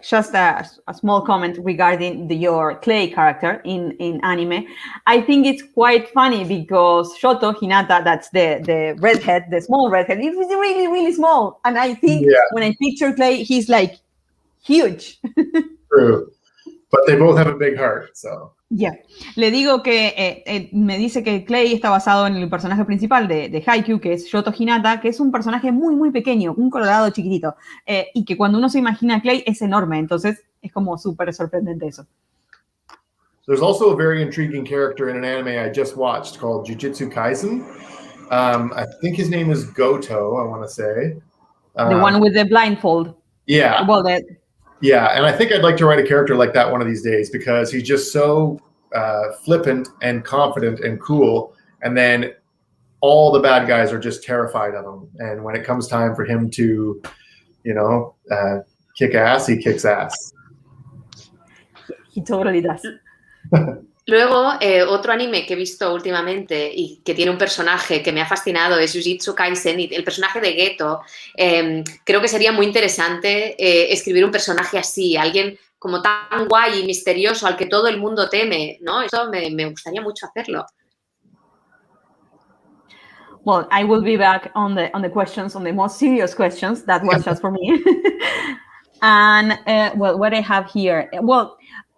just a small comment regarding your Clay character in anime. I think it's quite funny because Shoto Hinata, that's the redhead, the small redhead, is really, really small. And I think when I picture Clay, he's like huge. True. But they both have a big heart, so. Yeah. Le digo que me dice que Clay está basado en el personaje principal de Haikyuu, que es Shoto Hinata, que es un personaje muy, muy pequeño, un colorado chiquitito, y que cuando uno se imagina a Clay es enorme, entonces es como súper sorprendente eso. There's also a very intriguing character in an anime I just watched called Jujutsu Kaisen. I think his name is Goto, I want to say. The one with the blindfold. Yeah. Well, yeah, and I think I'd like to write a character like that one of these days because he's just so flippant and confident and cool, and then all the bad guys are just terrified of him. And when it comes time for him to, kick ass, he kicks ass. He totally does. Luego, otro anime que he visto últimamente y que tiene un personaje que me ha fascinado es Jujutsu Kaisen, y el personaje de Geto. Creo que sería muy interesante escribir un personaje así, alguien como tan guay y misterioso al que todo el mundo teme, ¿no? Eso me gustaría mucho hacerlo. Well, I will be back on the questions, on the most serious questions. That was just for me. And, what I have here,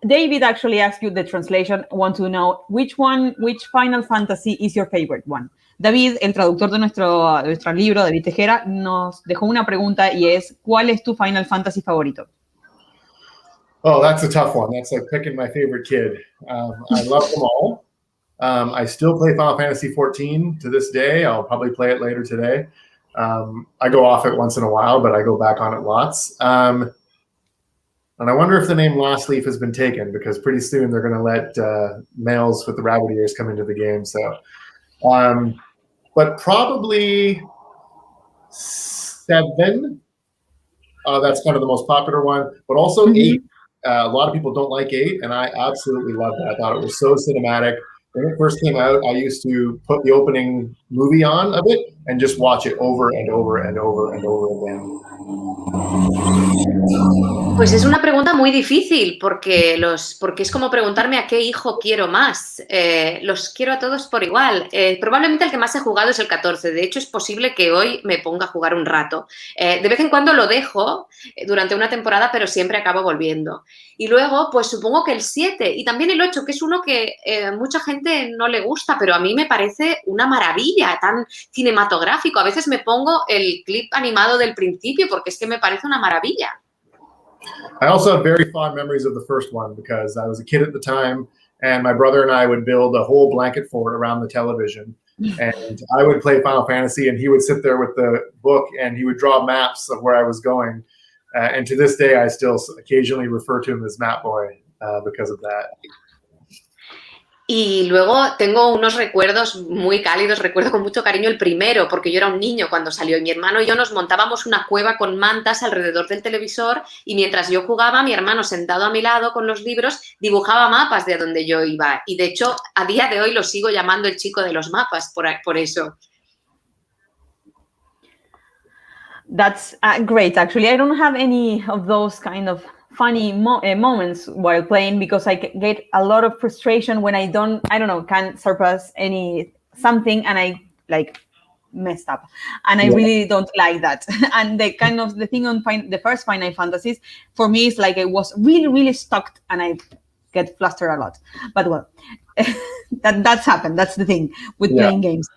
David actually asked you the translation. I want to know which Final Fantasy is your favorite one. David, el traductor de nuestro libro, David Tejera, nos dejó una pregunta y es, ¿cuál es tu Final Fantasy favorito? Oh, that's a tough one. That's like picking my favorite kid. I love them all. I still play Final Fantasy 14 to this day. I'll probably play it later today. I go off it once in a while, but I go back on it lots. And I wonder if the name Lost Leaf has been taken because pretty soon they're going to let males with the rabbit ears come into the game. So, but probably 7. That's kind of the most popular one. But also 8. A lot of people don't like 8, and I absolutely loved it. I thought it was so cinematic. When it first came out, I used to put the opening movie on of it and just watch it over and over and over and over again. Pues es una pregunta muy difícil porque es como preguntarme a qué hijo quiero más. Los quiero a todos por igual. Probablemente el que más he jugado es el 14. De hecho, es posible que hoy me ponga a jugar un rato. De vez en cuando lo dejo durante una temporada, pero siempre acabo volviendo. Y luego, pues supongo que el 7 y también el 8, que es uno que mucha gente no le gusta, pero a mí me parece una maravilla, tan cinematográfico. A veces me pongo el clip animado del principio porque es que me parece una maravilla. I also have very fond memories of the first one because I was a kid at the time and my brother and I would build a whole blanket fort around the television. And I would play Final Fantasy, and he would sit there with the book, and he would draw maps of where I was going. And to this day, I still occasionally refer to him as Map Boy because of that. Y luego tengo unos recuerdos muy cálidos, recuerdo con mucho cariño el primero, porque yo era un niño cuando salió y mi hermano y yo nos montábamos una cueva con mantas alrededor del televisor y mientras yo jugaba, mi hermano sentado a mi lado con los libros dibujaba mapas de donde yo iba y de hecho a día de hoy lo sigo llamando el chico de los mapas por eso. That's great, actually. I don't have any of those kind of funny moments while playing because I get a lot of frustration when I don't know, can't surpass something and I like messed up. And I really don't like that. And the thing on the first Final Fantasies, for me, is like it was really, really stuck and I get flustered a lot. But well, that's happened. That's the thing with playing games.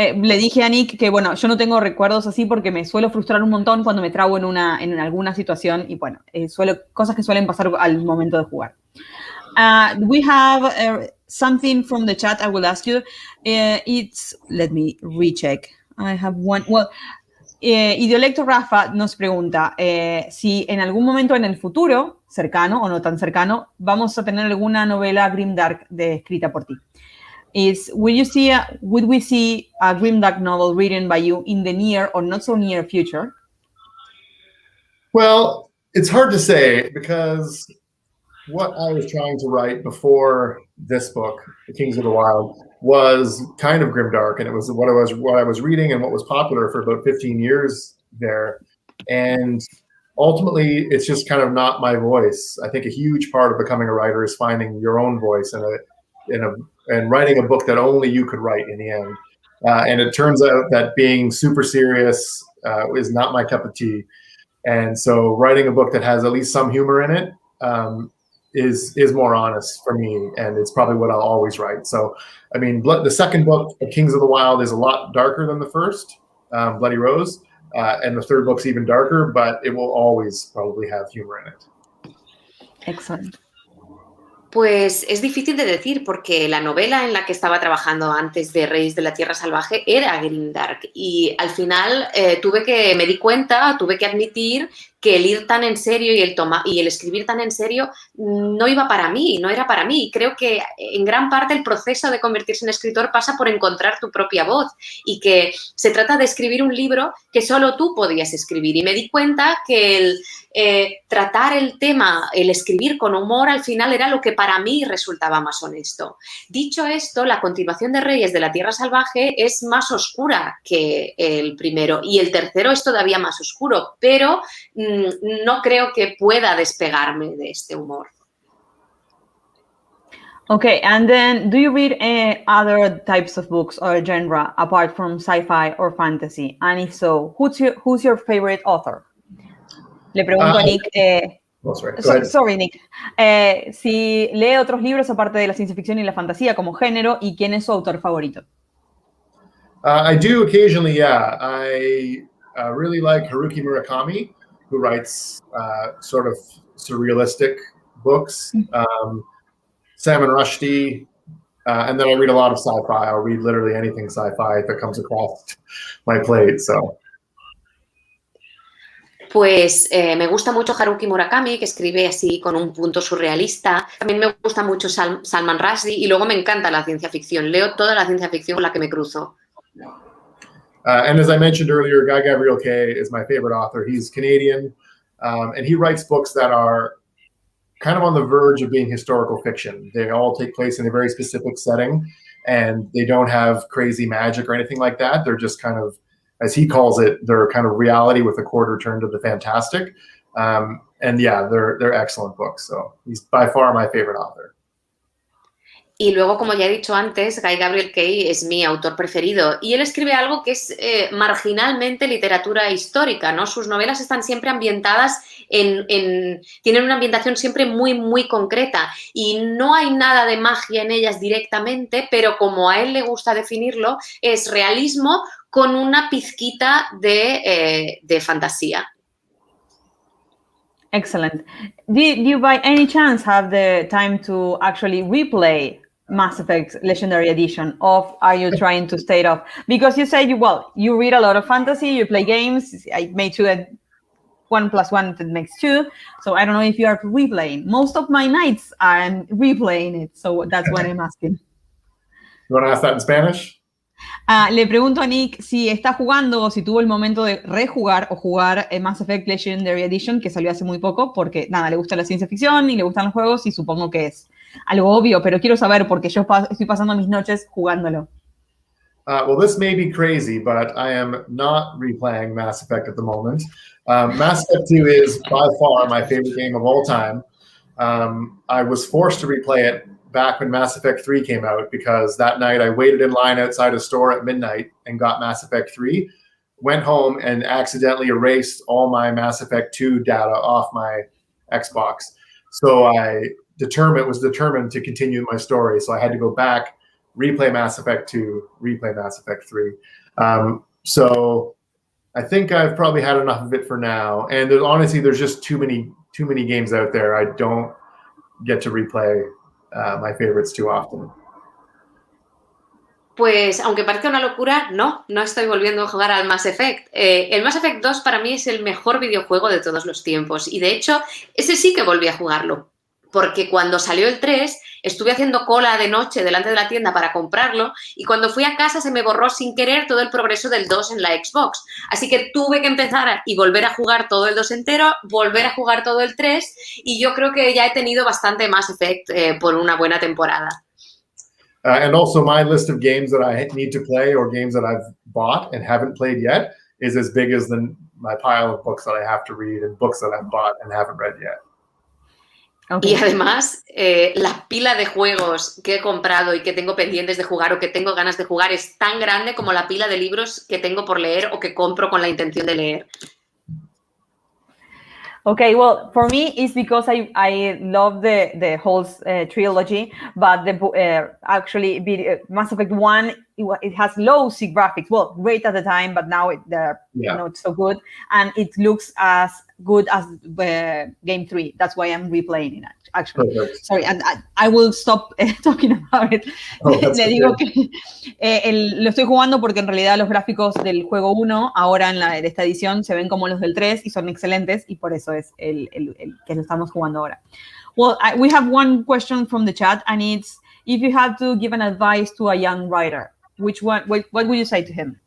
Le dije a Nick que, bueno, yo no tengo recuerdos así porque me suelo frustrar un montón cuando me trabo en alguna situación y, bueno, cosas que suelen pasar al momento de jugar. We have something from the chat I will ask you. Let me recheck. I have one. Well, Idiolecto Rafa nos pregunta si en algún momento en el futuro, cercano o no tan cercano, vamos a tener alguna novela grimdark escrita por ti. Would we see a grimdark novel written by you in the near or not so near future? Well, it's hard to say because what I was trying to write before this book, The Kings of the Wild, was kind of grimdark, and it was what I was reading and what was popular for about 15 years there. And ultimately, it's just kind of not my voice. I think a huge part of becoming a writer is finding your own voice and writing a book that only you could write in the end. And it turns out that being super serious is not my cup of tea. And so writing a book that has at least some humor in it is more honest for me, and it's probably what I'll always write. So, I mean, the second book, Kings of the Wild, is a lot darker than the first, Bloody Rose, and the third book's even darker, but it will always probably have humor in it. Excellent. Pues es difícil de decir porque la novela en la que estaba trabajando antes de Reyes de la Tierra Salvaje era grimdark y al final me di cuenta, tuve que admitir que el ir tan en serio y el escribir tan en serio no era para mí. Creo que en gran parte el proceso de convertirse en escritor pasa por encontrar tu propia voz y que se trata de escribir un libro que solo tú podías escribir. Y me di cuenta que el tratar el tema, el escribir con humor, al final era lo que para mí resultaba más honesto. Dicho esto, la continuación de Reyes de la Tierra Salvaje es más oscura que el primero y el tercero es todavía más oscuro, pero no creo que pueda despegarme de este humor. Okay, and then do you read other types of books or genre apart from sci-fi or fantasy? And if so, who's your favorite author? Le pregunto a Nick. Sorry, Nick. Si lee otros libros aparte de la ciencia ficción y la fantasía como género y quién es su autor favorito. I do occasionally, yeah. I really like Haruki Murakami, who writes sort of surrealistic books. Salman Rushdie, and then I read a lot of sci-fi. I'll read literally anything sci-fi that comes across my plate. So. Pues me gusta mucho Haruki Murakami, que escribe así con un punto surrealista. También me gusta mucho Salman Rushdie y luego me encanta la ciencia ficción. Leo toda la ciencia ficción con la que me cruzo. And as I mentioned earlier, Guy Gabriel Kay is my favorite author. He's Canadian, and he writes books that are kind of on the verge of being historical fiction. They all take place in a very specific setting, and they don't have crazy magic or anything like that. They're just kind of, as he calls it, they're kind of reality with a quarter turn to the fantastic. And yeah, they're excellent books. So he's by far my favorite author. Y luego, como ya he dicho antes, Guy Gabriel Kay es mi autor preferido y él escribe algo que es marginalmente literatura histórica, ¿no? Sus novelas están siempre ambientadas tienen una ambientación siempre muy, muy concreta y no hay nada de magia en ellas directamente, pero como a él le gusta definirlo, es realismo con una pizquita de fantasía. Excellent. Did you by any chance have the time to actually replay Mass Effect Legendary Edition, or are you trying to stay off? Because you said you read a lot of fantasy, you play games. I made sure that 1 + 1 makes 2. So I don't know if you are replaying. Most of my nights I'm replaying it, so that's what I'm asking. You want to ask that in Spanish? Le pregunto a Nick si está jugando o si tuvo el momento de rejugar o jugar Mass Effect Legendary Edition, que salió hace muy poco, porque nada, le gusta la ciencia ficción y le gustan los juegos y supongo que es algo obvio, pero quiero saber porque yo estoy pasando mis noches jugándolo. Well, this may be crazy, but I am not replaying Mass Effect at the moment. Mass Effect 2 is by far my favorite game of all time. I was forced to replay it back when Mass Effect 3 came out, because that night I waited in line outside a store at midnight and got Mass Effect 3, went home and accidentally erased all my Mass Effect 2 data off my Xbox. So I was determined to continue my story. So I had to go back, replay Mass Effect 2, replay Mass Effect 3. So I think I've probably had enough of it for now. And honestly, there's just too many games out there. I don't get to replay my favorites too often. Pues, aunque parezca una locura, no estoy volviendo a jugar al Mass Effect. El Mass Effect 2 para mí es el mejor videojuego de todos los tiempos. Y de hecho, ese sí que volví a jugarlo. Porque cuando salió el 3, estuve haciendo cola de noche delante de la tienda para comprarlo, y cuando fui a casa se me borró sin querer todo el progreso del 2 en la Xbox. Así que tuve que empezar y volver a jugar todo el 2 entero, volver a jugar todo el 3, y yo creo que ya he tenido bastante Mass Effect por una buena temporada. And also my list of games that I need to play, or games that I've bought and haven't played yet, is as big as my pile of books that I have to read and books that I've bought and haven't read yet. Okay. Y además, la pila de juegos que he comprado y que tengo pendientes de jugar o que tengo ganas de jugar es tan grande como la pila de libros que tengo por leer o que compro con la intención de leer. Okay, well, for me, it's because I love the whole trilogy, but actually, Mass Effect 1, it has low graphics. Well, great at the time, but now they're not so good, and it looks as good as Game 3. That's why I'm replaying it, actually. Perfect. Sorry, and I will stop talking about it. Le digo que lo estoy jugando porque en realidad los gráficos del juego 1 ahora en esta edición se ven como los del 3 y son excelentes, y por eso es el que lo estamos jugando ahora. Well, we have one question from the chat, and it's, if you had to give an advice to a young writer, what would you say to him?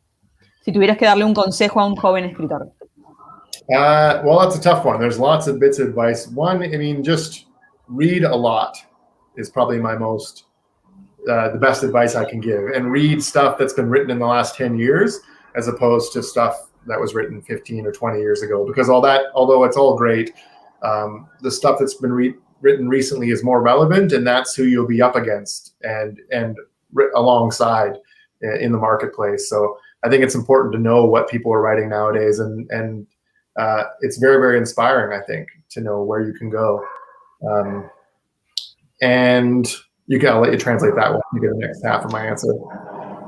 Si tuvieras que darle un consejo a un joven escritor. Well, that's a tough one. There's lots of bits of advice. One, I mean, just read a lot is probably my the best advice I can give. And read stuff that's been written in the last 10 years as opposed to stuff that was written 15 or 20 years ago. Because all that, although it's all great, the stuff that's been written recently is more relevant, and that's who you'll be up against and alongside in the marketplace. So I think it's important to know what people are writing nowadays, and it's very, very inspiring, I think, to know where you can go. And I'll let you translate that one to get the next half of my answer.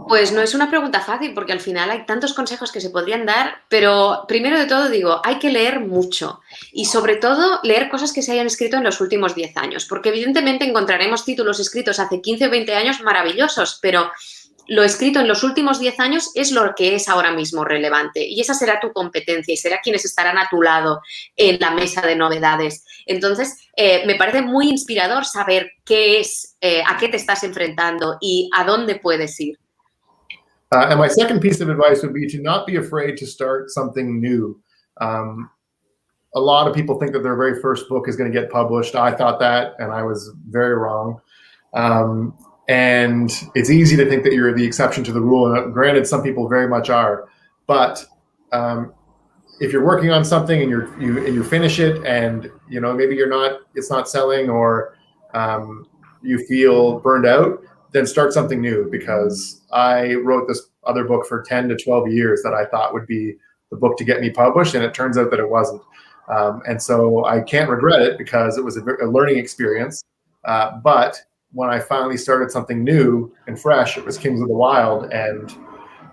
Pues no es una pregunta fácil, porque al final hay tantos consejos que se podrían dar, pero primero de todo digo, hay que leer mucho, y sobre todo leer cosas que se hayan escrito en los últimos 10 años, porque evidentemente encontraremos títulos escritos hace 15 o 20 años maravillosos, pero lo escrito en los últimos 10 años es lo que es ahora mismo relevante, y esa será tu competencia y será quienes estarán a tu lado en la mesa de novedades. Entonces, me parece muy inspirador saber qué es, a qué te estás enfrentando y a dónde puedes ir. And my second piece of advice would be to not be afraid to start something new. A lot of people think that their very first book is going to get published. I thought that, and I was very wrong. And it's easy to think that you're the exception to the rule. And granted, some people very much are. But if you're working on something and you finish it, and maybe it's not selling, or you feel burned out, then start something new, because I wrote this other book for 10 to 12 years that I thought would be the book to get me published, and it turns out that it wasn't. And so I can't regret it, because it was a learning experience. But when I finally started something new and fresh, it was Kings of the Wild, and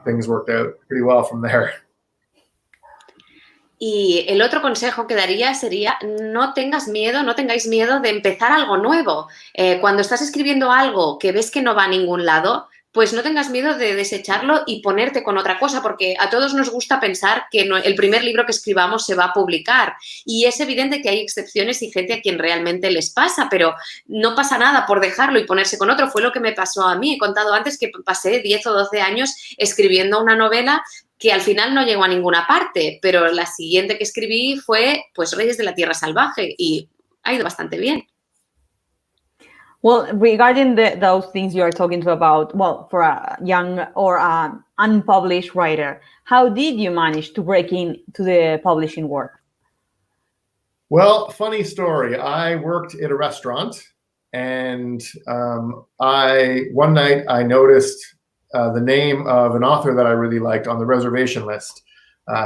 things worked out pretty well from there. Y el otro consejo que daría sería no tengáis miedo de empezar algo nuevo. Cuando estás escribiendo algo que ves que no va a ningún lado, pues no tengas miedo de desecharlo y ponerte con otra cosa, porque a todos nos gusta pensar que el primer libro que escribamos se va a publicar. Y es evidente que hay excepciones y gente a quien realmente les pasa, pero no pasa nada por dejarlo y ponerse con otro. Fue lo que me pasó a mí. He contado antes que pasé 10 o 12 años escribiendo una novela que al final no llegó a ninguna parte, pero la siguiente que escribí fue pues Reyes de la Tierra Salvaje y ha ido bastante bien. Well, regarding those things you are talking about, well, for a young or unpublished writer, how did you manage to break into the publishing world? Well, funny story. I worked at a restaurant, and one night I noticed the name of an author that I really liked on the reservation list.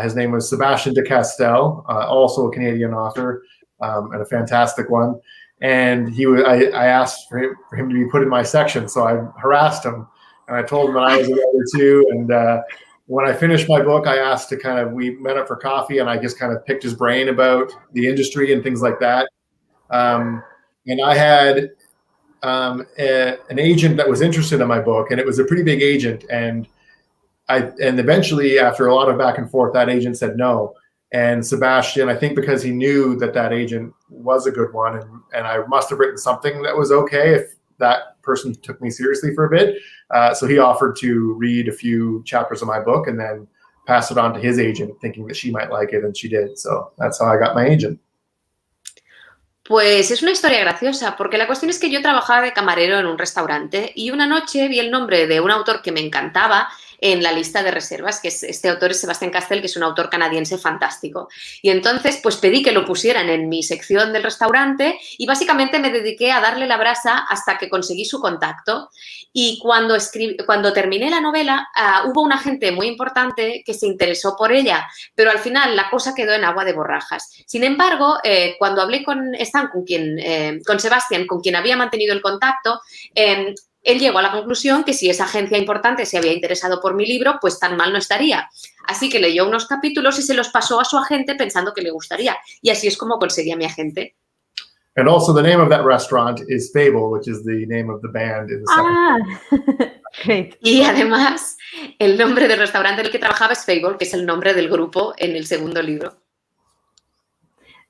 His name was Sébastien de Castel, also a Canadian author, and a fantastic one. And I asked for him to be put in my section, so I harassed him, and I told him that I was a writer too. And when I finished my book, I asked we met up for coffee, and I just kind of picked his brain about the industry and things like that. And I had an agent that was interested in my book, and it was a pretty big agent. And eventually, after a lot of back and forth, that agent said no. And Sébastien, I think because he knew that agent was a good one, and I must have written something that was okay if that person took me seriously for a bit. So he offered to read a few chapters of my book and then pass it on to his agent, thinking that she might like it, and she did. So that's how I got my agent. Pues es una historia graciosa, porque la cuestión es que yo trabajaba de camarero en un restaurante y una noche vi el nombre de un autor que me encantaba en la lista de reservas, que este autor es Sébastien Castel, que es un autor canadiense fantástico. Y entonces pues pedí que lo pusieran en mi sección del restaurante y básicamente me dediqué a darle la brasa hasta que conseguí su contacto. Y cuando terminé la novela, hubo una gente muy importante que se interesó por ella, pero al final la cosa quedó en agua de borrajas. Sin embargo, cuando hablé con Sébastien, con quien había mantenido el contacto, él llegó a la conclusión que si esa agencia importante se había interesado por mi libro, pues tan mal no estaría. Así que leyó unos capítulos y se los pasó a su agente pensando que le gustaría. Y así es como conseguí a mi agente. And also the name of that restaurant is Fable, which is the name of the band in the second. Great. Y además, el nombre del restaurante en el que trabajaba es Fable, que es el nombre del grupo en el segundo libro.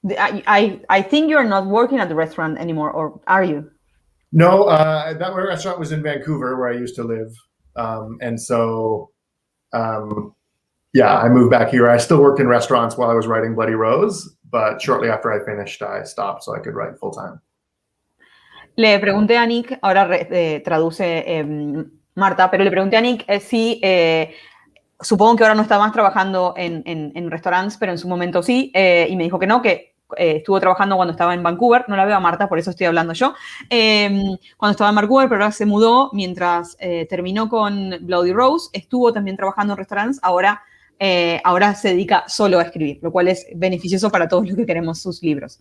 I think you're not working at the restaurant anymore, or are you? No, that restaurant was in Vancouver, where I used to live. And so, I moved back here. I still worked in restaurants while I was writing Bloody Rose, but shortly after I finished, I stopped so I could write full time. Le pregunté a Nick, ahora traduce Marta, pero le pregunté a Nick si, supongo que ahora no está más trabajando en restaurantes, pero en su momento sí, y me dijo que no, que estuvo trabajando cuando estaba en Vancouver. No la veo a Marta, por eso estoy hablando yo. Cuando estaba en Vancouver, pero ahora se mudó mientras terminó con Bloody Rose. Estuvo también trabajando en restaurantes. Ahora se dedica solo a escribir, lo cual es beneficioso para todos los que queremos sus libros.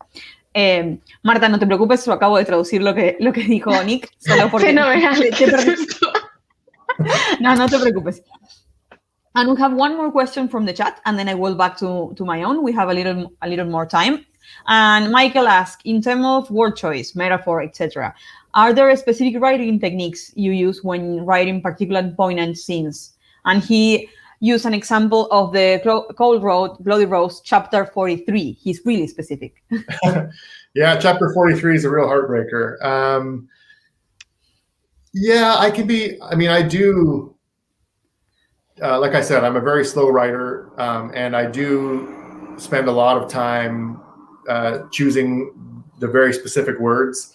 Marta, no te preocupes, yo acabo de traducir lo que dijo Nick. Solo porque Fenomenal. No te preocupes. And we have one more question from the chat, and then I will back to my own. We have a little more time. And Michael asks, in terms of word choice, metaphor, etc., are there specific writing techniques you use when writing particular poignant scenes? And he used an example of the Cold Road, Bloody Rose, chapter 43. He's really specific. Yeah, chapter 43 is a real heartbreaker. I do... like I said, I'm a very slow writer, and I do spend a lot of time choosing the very specific words,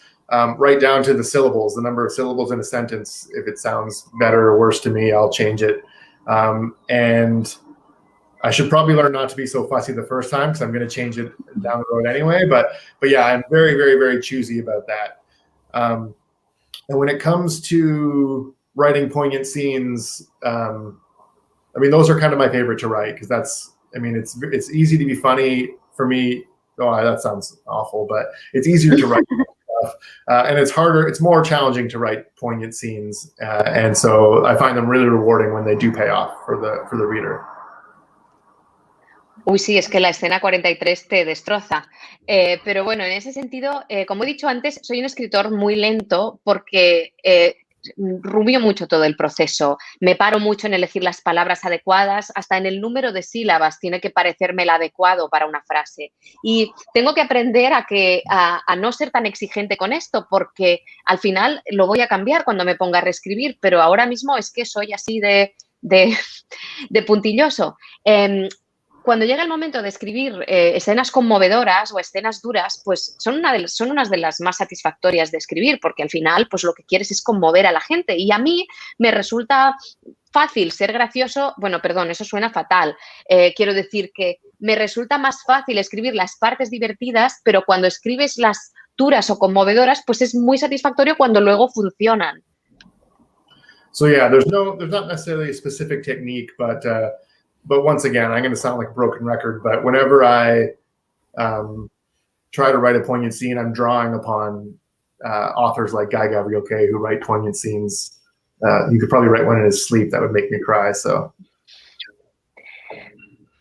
right down to the syllables, the number of syllables in a sentence. If it sounds better or worse to me, I'll change it. And I should probably learn not to be so fussy the first time, because I'm going to change it down the road anyway. But yeah, I'm very, very, very choosy about that. And when it comes to writing poignant scenes, those are kind of my favorite to write, because it's easy to be funny for me. Oh, that sounds awful, but it's easier to write stuff, and it's harder. It's more challenging to write poignant scenes, and so I find them really rewarding when they do pay off for the reader. Uy, sí, es que la escena 43 te destroza. Pero bueno, en ese sentido, como he dicho antes, soy un escritor muy lento porque rumio mucho todo el proceso. Me paro mucho en elegir las palabras adecuadas, hasta en el número de sílabas tiene que parecerme el adecuado para una frase. Y tengo que aprender a no ser tan exigente con esto, porque al final lo voy a cambiar cuando me ponga a reescribir, pero ahora mismo es que soy así de puntilloso. Cuando llega el momento de escribir escenas conmovedoras o escenas duras, pues son unas de las más satisfactorias de escribir, porque al final pues lo que quieres es conmover a la gente. Y a mí me resulta fácil ser gracioso, bueno, perdón, eso suena fatal. Quiero decir que me resulta más fácil escribir las partes divertidas, pero cuando escribes las duras o conmovedoras, pues es muy satisfactorio cuando luego funcionan. So yeah, there's not necessarily a specific technique, but once again, I'm going to sound like a broken record, but whenever I try to write a poignant scene, I'm drawing upon authors like Guy Gavriel Kay, who write poignant scenes. You could probably write one in his sleep that would make me cry. So.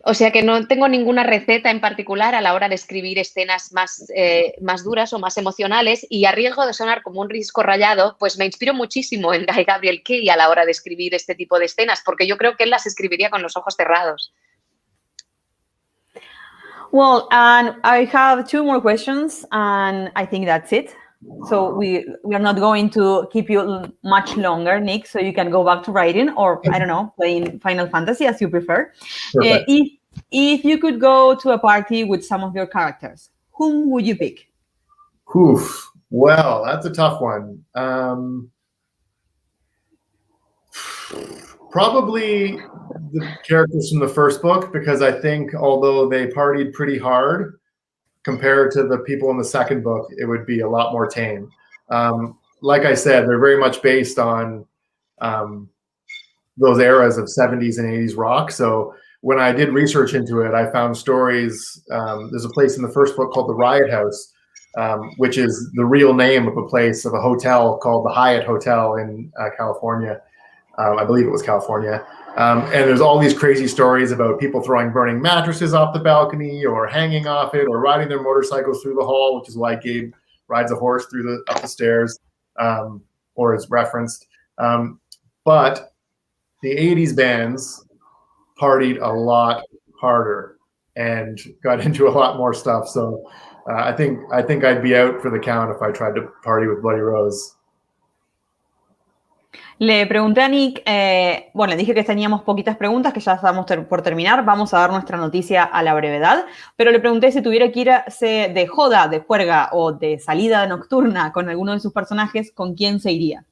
O sea que no tengo ninguna receta en particular a la hora de escribir escenas más duras o más emocionales, y a riesgo de sonar como un risco rayado, pues me inspiro muchísimo en Guy Gavriel Kay a la hora de escribir este tipo de escenas, porque yo creo que él las escribiría con los ojos cerrados. Well, and I have 2 more questions, and I think that's it. So we are not going to keep you much longer, Nick, so you can go back to writing or, I don't know, playing Final Fantasy as you prefer. If you could go to a party with some of your characters, whom would you pick? Oof. Well, that's a tough one. Probably the characters from the first book, because I think although they partied pretty hard, compared to the people in the second book, it would be a lot more tame. Like I said, they're very much based on those eras of 70s and 80s rock. So when I did research into it, I found stories. There's a place in the first book called the Riot House, which is the real name of a place, of a hotel called the Hyatt Hotel in California. I believe it was California. And there's all these crazy stories about people throwing burning mattresses off the balcony, or hanging off it, or riding their motorcycles through the hall, which is why Gabe rides a horse up the stairs, or is referenced. But the 80s bands partied a lot harder and got into a lot more stuff. So I think I'd be out for the count if I tried to party with Bloody Rose. Le pregunté a Nick, bueno, le dije que teníamos poquitas preguntas, que ya estamos por terminar, vamos a dar nuestra noticia a la brevedad, pero le pregunté si tuviera que irse de joda, de juerga o de salida nocturna con alguno de sus personajes, ¿con quién se iría?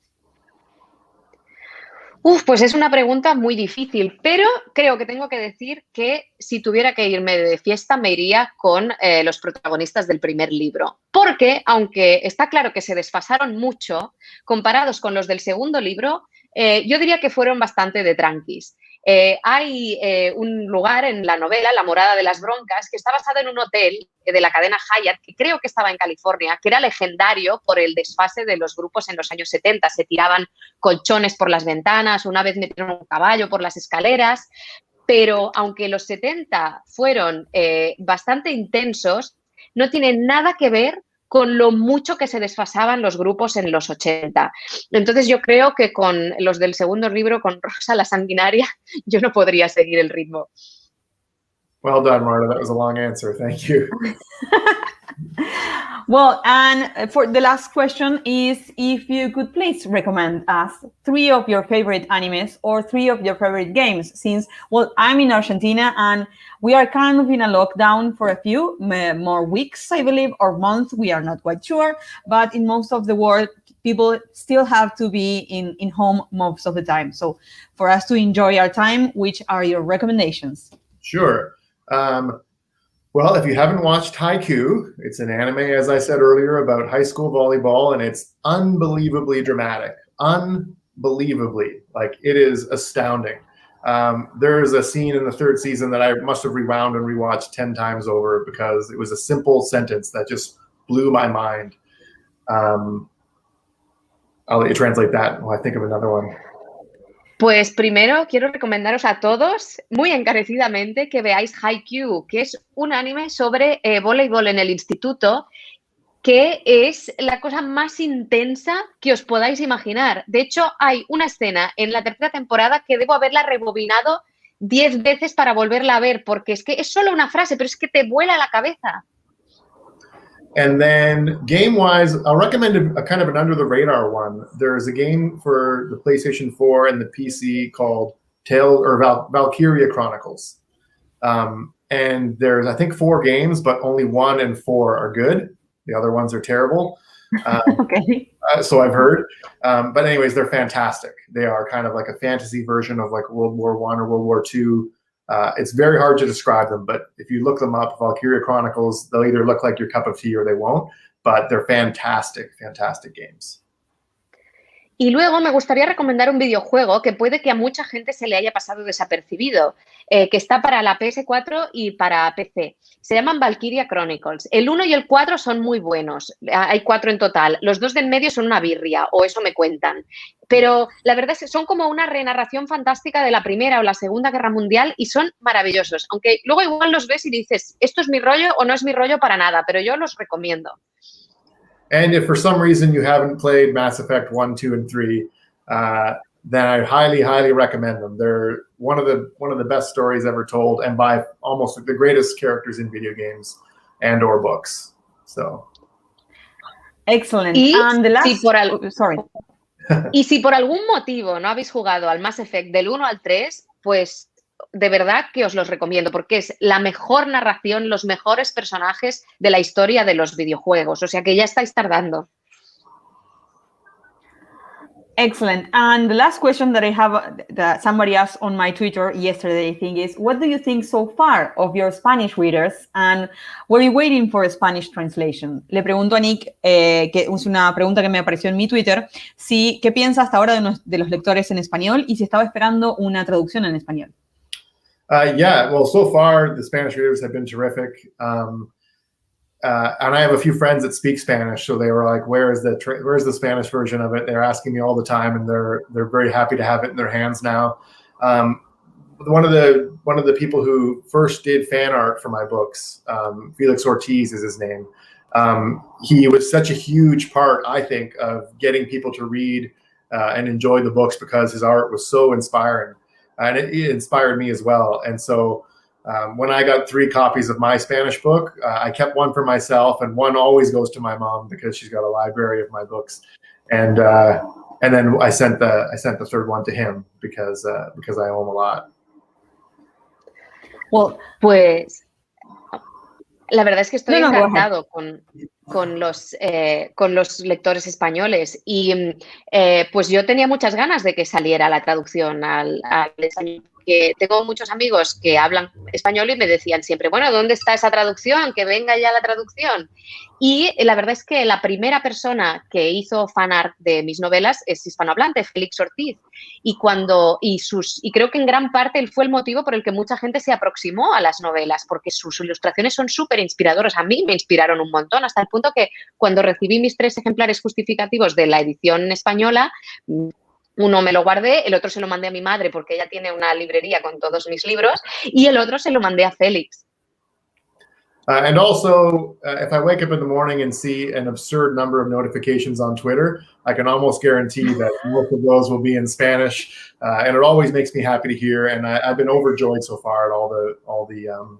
Pues es una pregunta muy difícil, pero creo que tengo que decir que si tuviera que irme de fiesta me iría con los protagonistas del primer libro, porque aunque está claro que se desfasaron mucho comparados con los del segundo libro, yo diría que fueron bastante de tranquis. Hay un lugar en la novela, La Morada de las Broncas, que está basado en un hotel de la cadena Hyatt, que creo que estaba en California, que era legendario por el desfase de los grupos en los años 70. Se tiraban colchones por las ventanas, una vez metieron un caballo por las escaleras, pero aunque los 70 fueron bastante intensos, no tienen nada que ver con lo mucho que se desfasaban los grupos en los 80. Entonces yo creo que con los del segundo libro, con Rosa la Sanguinaria, yo no podría seguir el ritmo. Well done, Marta. That was a long answer. Thank you. Well, and for the last question is if you could please recommend us 3 of your favorite animes or 3 of your favorite games, since, well, I'm in Argentina and we are kind of in a lockdown for a few more weeks, I believe, or months, we are not quite sure, but in most of the world, people still have to be in home most of the time. So for us to enjoy our time, which are your recommendations? Sure. Well, if you haven't watched Haiku, it's an anime, as I said earlier, about high school volleyball, and it's unbelievably dramatic. Unbelievably. Like, it is astounding. There's a scene in the 3rd season that I must have rewound and rewatched 10 times over because it was a simple sentence that just blew my mind. I'll let you translate that while I think of another one. Pues primero quiero recomendaros a todos, muy encarecidamente, que veáis Haikyuu, que es un anime sobre voleibol en el instituto, que es la cosa más intensa que os podáis imaginar. De hecho, hay una escena en la tercera temporada que debo haberla rebobinado 10 veces para volverla a ver, porque es que es solo una frase, pero es que te vuela la cabeza. And then game-wise, I'll recommend a kind of an under-the-radar one. There's a game for the PlayStation 4 and the PC called Valkyria Chronicles. And there's, I think, 4 games, but only 1 and 4 are good. The other ones are terrible. Okay. So I've heard. But anyways, they're fantastic. They are kind of like a fantasy version of like World War I or World War II. It's very hard to describe them, but if you look them up, Valkyria Chronicles, they'll either look like your cup of tea or they won't, but they're fantastic, fantastic games. Y luego me gustaría recomendar un videojuego que puede que a mucha gente se le haya pasado desapercibido, que está para la PS4 y para PC. Se llaman Valkyria Chronicles. El 1 y el 4 son muy buenos. Hay 4 en total. Los 2 del medio son una birria, o eso me cuentan. Pero la verdad es que son como una renarración fantástica de la Primera o la Segunda Guerra Mundial y son maravillosos. Aunque luego igual los ves y dices, esto es mi rollo o no es mi rollo para nada, pero yo los recomiendo. And if for some reason you haven't played Mass Effect 1, 2, and 3, then I highly, highly recommend them. They're one of the best stories ever told, and by almost the greatest characters in video games and or books. So. Excellent. Y and the last... sorry. Y si por algún motivo no habéis jugado al Mass Effect del 1 al 3, pues de verdad que os los recomiendo porque es la mejor narración, los mejores personajes de la historia de los videojuegos. O sea que ya estáis tardando. Excellent. And the last question that I have that somebody asked on my Twitter yesterday, I think, is what do you think so far of your Spanish readers and were you waiting for a Spanish translation? Le pregunto a Nick, que es una pregunta que me apareció en mi Twitter, qué piensa hasta ahora de los lectores en español y si estaba esperando una traducción en español. Yeah, well, so far the Spanish readers have been terrific. And I have a few friends that speak Spanish, so they were like, "Where's the Spanish version of it?" They're asking me all the time, and they're very happy to have it in their hands now. One of the people who first did fan art for my books, Felix Ortiz is his name. He was such a huge part, I think, of getting people to read and enjoy the books because his art was so inspiring, and it inspired me as well. And so. When I got 3 copies of my Spanish book, I kept one for myself, and one always goes to my mom because she's got a library of my books. And then I sent the third one to him because I owe him a lot. Well, pues la verdad es que estoy encantado con los lectores españoles y pues yo tenía muchas ganas de que saliera la traducción al español. Que tengo muchos amigos que hablan español y me decían siempre, bueno, ¿dónde está esa traducción? Que venga ya la traducción. Y la verdad es que la primera persona que hizo fanart de mis novelas es hispanohablante, Felix Ortiz. Y creo que en gran parte él fue el motivo por el que mucha gente se aproximó a las novelas, porque sus ilustraciones son súper inspiradoras. A mí me inspiraron un montón, hasta el punto que cuando recibí mis 3 ejemplares justificativos de la edición española, uno me lo guardé, el otro se lo mandé a mi madre porque ella tiene una librería con todos mis libros y el otro se lo mandé a Félix. And also, if I wake up in the morning and see an absurd number of notifications on Twitter, I can almost guarantee that most of those will be in Spanish, and it always makes me happy to hear. And I've been overjoyed so far at all the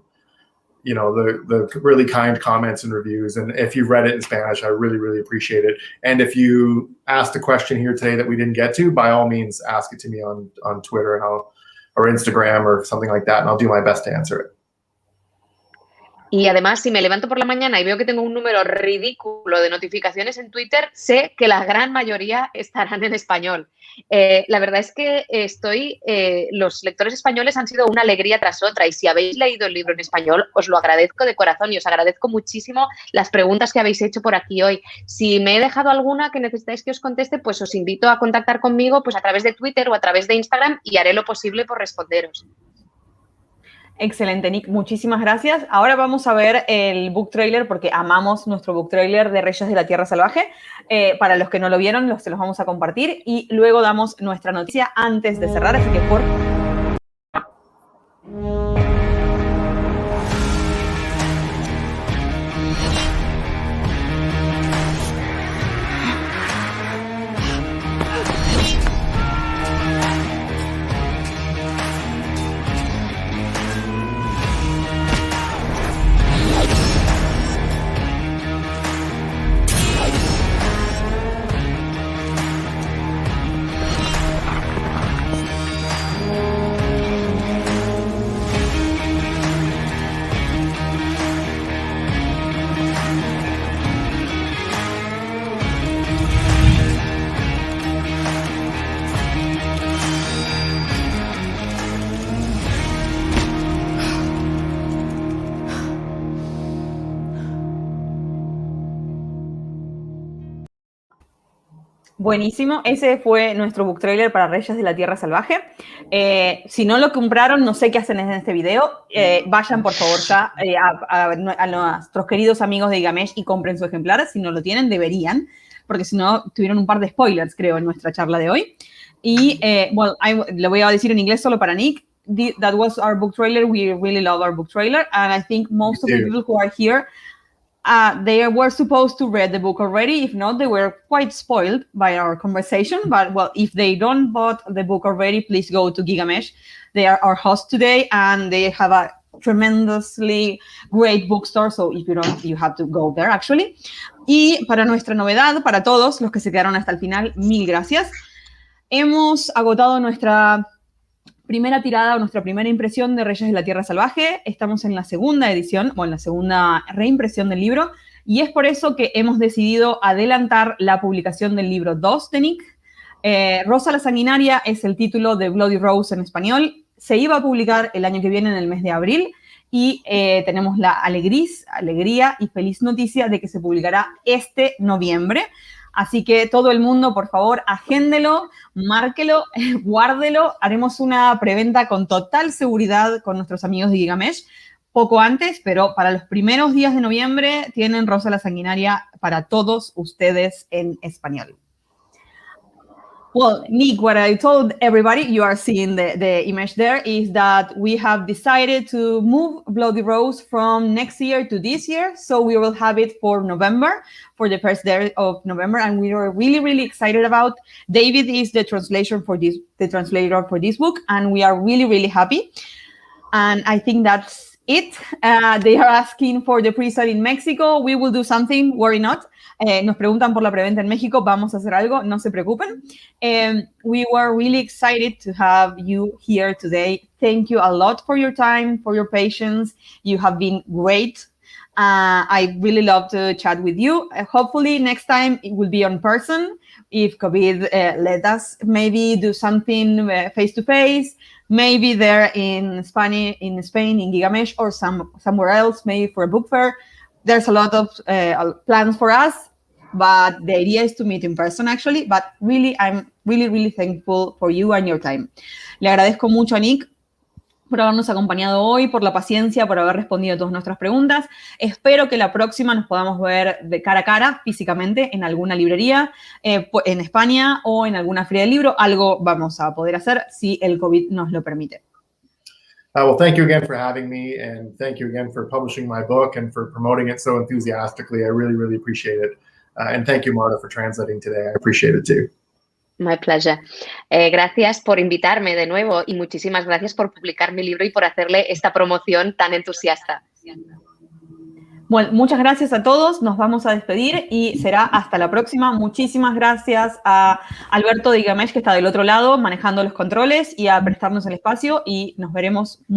really kind comments and reviews. And if you've read it in Spanish, I really, really appreciate it. And if you asked a question here today that we didn't get to, by all means, ask it to me on Twitter or Instagram or something like that, and I'll do my best to answer it. Y además, si me levanto por la mañana y veo que tengo un número ridículo de notificaciones en Twitter, sé que la gran mayoría estarán en español. La verdad es que los lectores españoles han sido una alegría tras otra y si habéis leído el libro en español, os lo agradezco de corazón y os agradezco muchísimo las preguntas que habéis hecho por aquí hoy. Si me he dejado alguna que necesitáis que os conteste, pues os invito a contactar conmigo pues a través de Twitter o a través de Instagram y haré lo posible por responderos. Excelente, Nick. Muchísimas gracias. Ahora vamos a ver el book trailer porque amamos nuestro book trailer de Reyes de la Tierra Salvaje. Para los que no lo vieron, se los vamos a compartir y luego damos nuestra noticia antes de cerrar, así que por... Buenísimo, ese fue nuestro book trailer para Reyes de la Tierra Salvaje. Si no lo compraron, no sé qué hacen en este video. Vayan, por favor, ya a nuestros queridos amigos de Gigamesh y compren su ejemplar. Si no lo tienen, deberían, porque si no, tuvieron un par de spoilers, creo, en nuestra charla de hoy. Y, le voy a decir en inglés solo para Nick. That was our book trailer. We really love our book trailer. And I think most of the people who are here, they were supposed to read the book already. If not, they were quite spoiled by our conversation. But, well, if they don't bought the book already, please go to Gigamesh. They are our host today, and they have a tremendously great bookstore. So if you don't, you have to go there, actually. Y para nuestra novedad, para todos los que se quedaron hasta el final, mil gracias. Hemos agotado nuestra primera tirada, nuestra primera impresión de Reyes de la Tierra Salvaje. Estamos en la segunda edición, o en la segunda reimpresión del libro, y es por eso que hemos decidido adelantar la publicación del libro 2 de Nick. Rosa la Sanguinaria es el título de Bloody Rose en español. Se iba a publicar el año que viene, en el mes de abril, y tenemos la alegría y feliz noticia de que se publicará este noviembre. Así que todo el mundo, por favor, agéndelo, márquelo, guárdelo. Haremos una preventa con total seguridad con nuestros amigos de Gigamesh poco antes, pero para los primeros días de noviembre tienen Rosa la Sanguinaria para todos ustedes en español. Well, Nick, what I told everybody, you are seeing the image there, is that we have decided to move Bloody Rose from next year to this year. So we will have it for November, for the first day of November. And we are really, really excited about. David is the translator for this book. And we are really, really happy. And I think that's it. They are asking for the pre-sale in Mexico. We will do something, worry not. Nos preguntan por la preventa en México, vamos a hacer algo, no se preocupen. We were really excited to have you here today. Thank you a lot for your time, for your patience. You have been great. I really love to chat with you. Hopefully next time it will be in person. If COVID let us maybe do something face-to-face, maybe there in Spain, in Gigamesh, or somewhere else, maybe for a book fair. There's a lot of plans for us, but the idea is to meet in person, actually. But really, I'm really, really thankful for you and your time. Le agradezco mucho a Nick por habernos acompañado hoy, por la paciencia, por haber respondido a todas nuestras preguntas. Espero que la próxima nos podamos ver de cara a cara, físicamente, en alguna librería, en España o en alguna feria de libro. Algo vamos a poder hacer si el COVID nos lo permite. Well, thank you again for having me, and thank you again for publishing my book and for promoting it so enthusiastically. I really, really appreciate it. And thank you, Marta, for translating today. I appreciate it too. My pleasure. Gracias por invitarme de nuevo y muchísimas gracias por publicar mi libro y por hacerle esta promoción tan entusiasta. Bueno, muchas gracias a todos. Nos vamos a despedir y será hasta la próxima. Muchísimas gracias a Alberto de Gigamesh, que está del otro lado manejando los controles, y a prestarnos el espacio, y nos veremos muy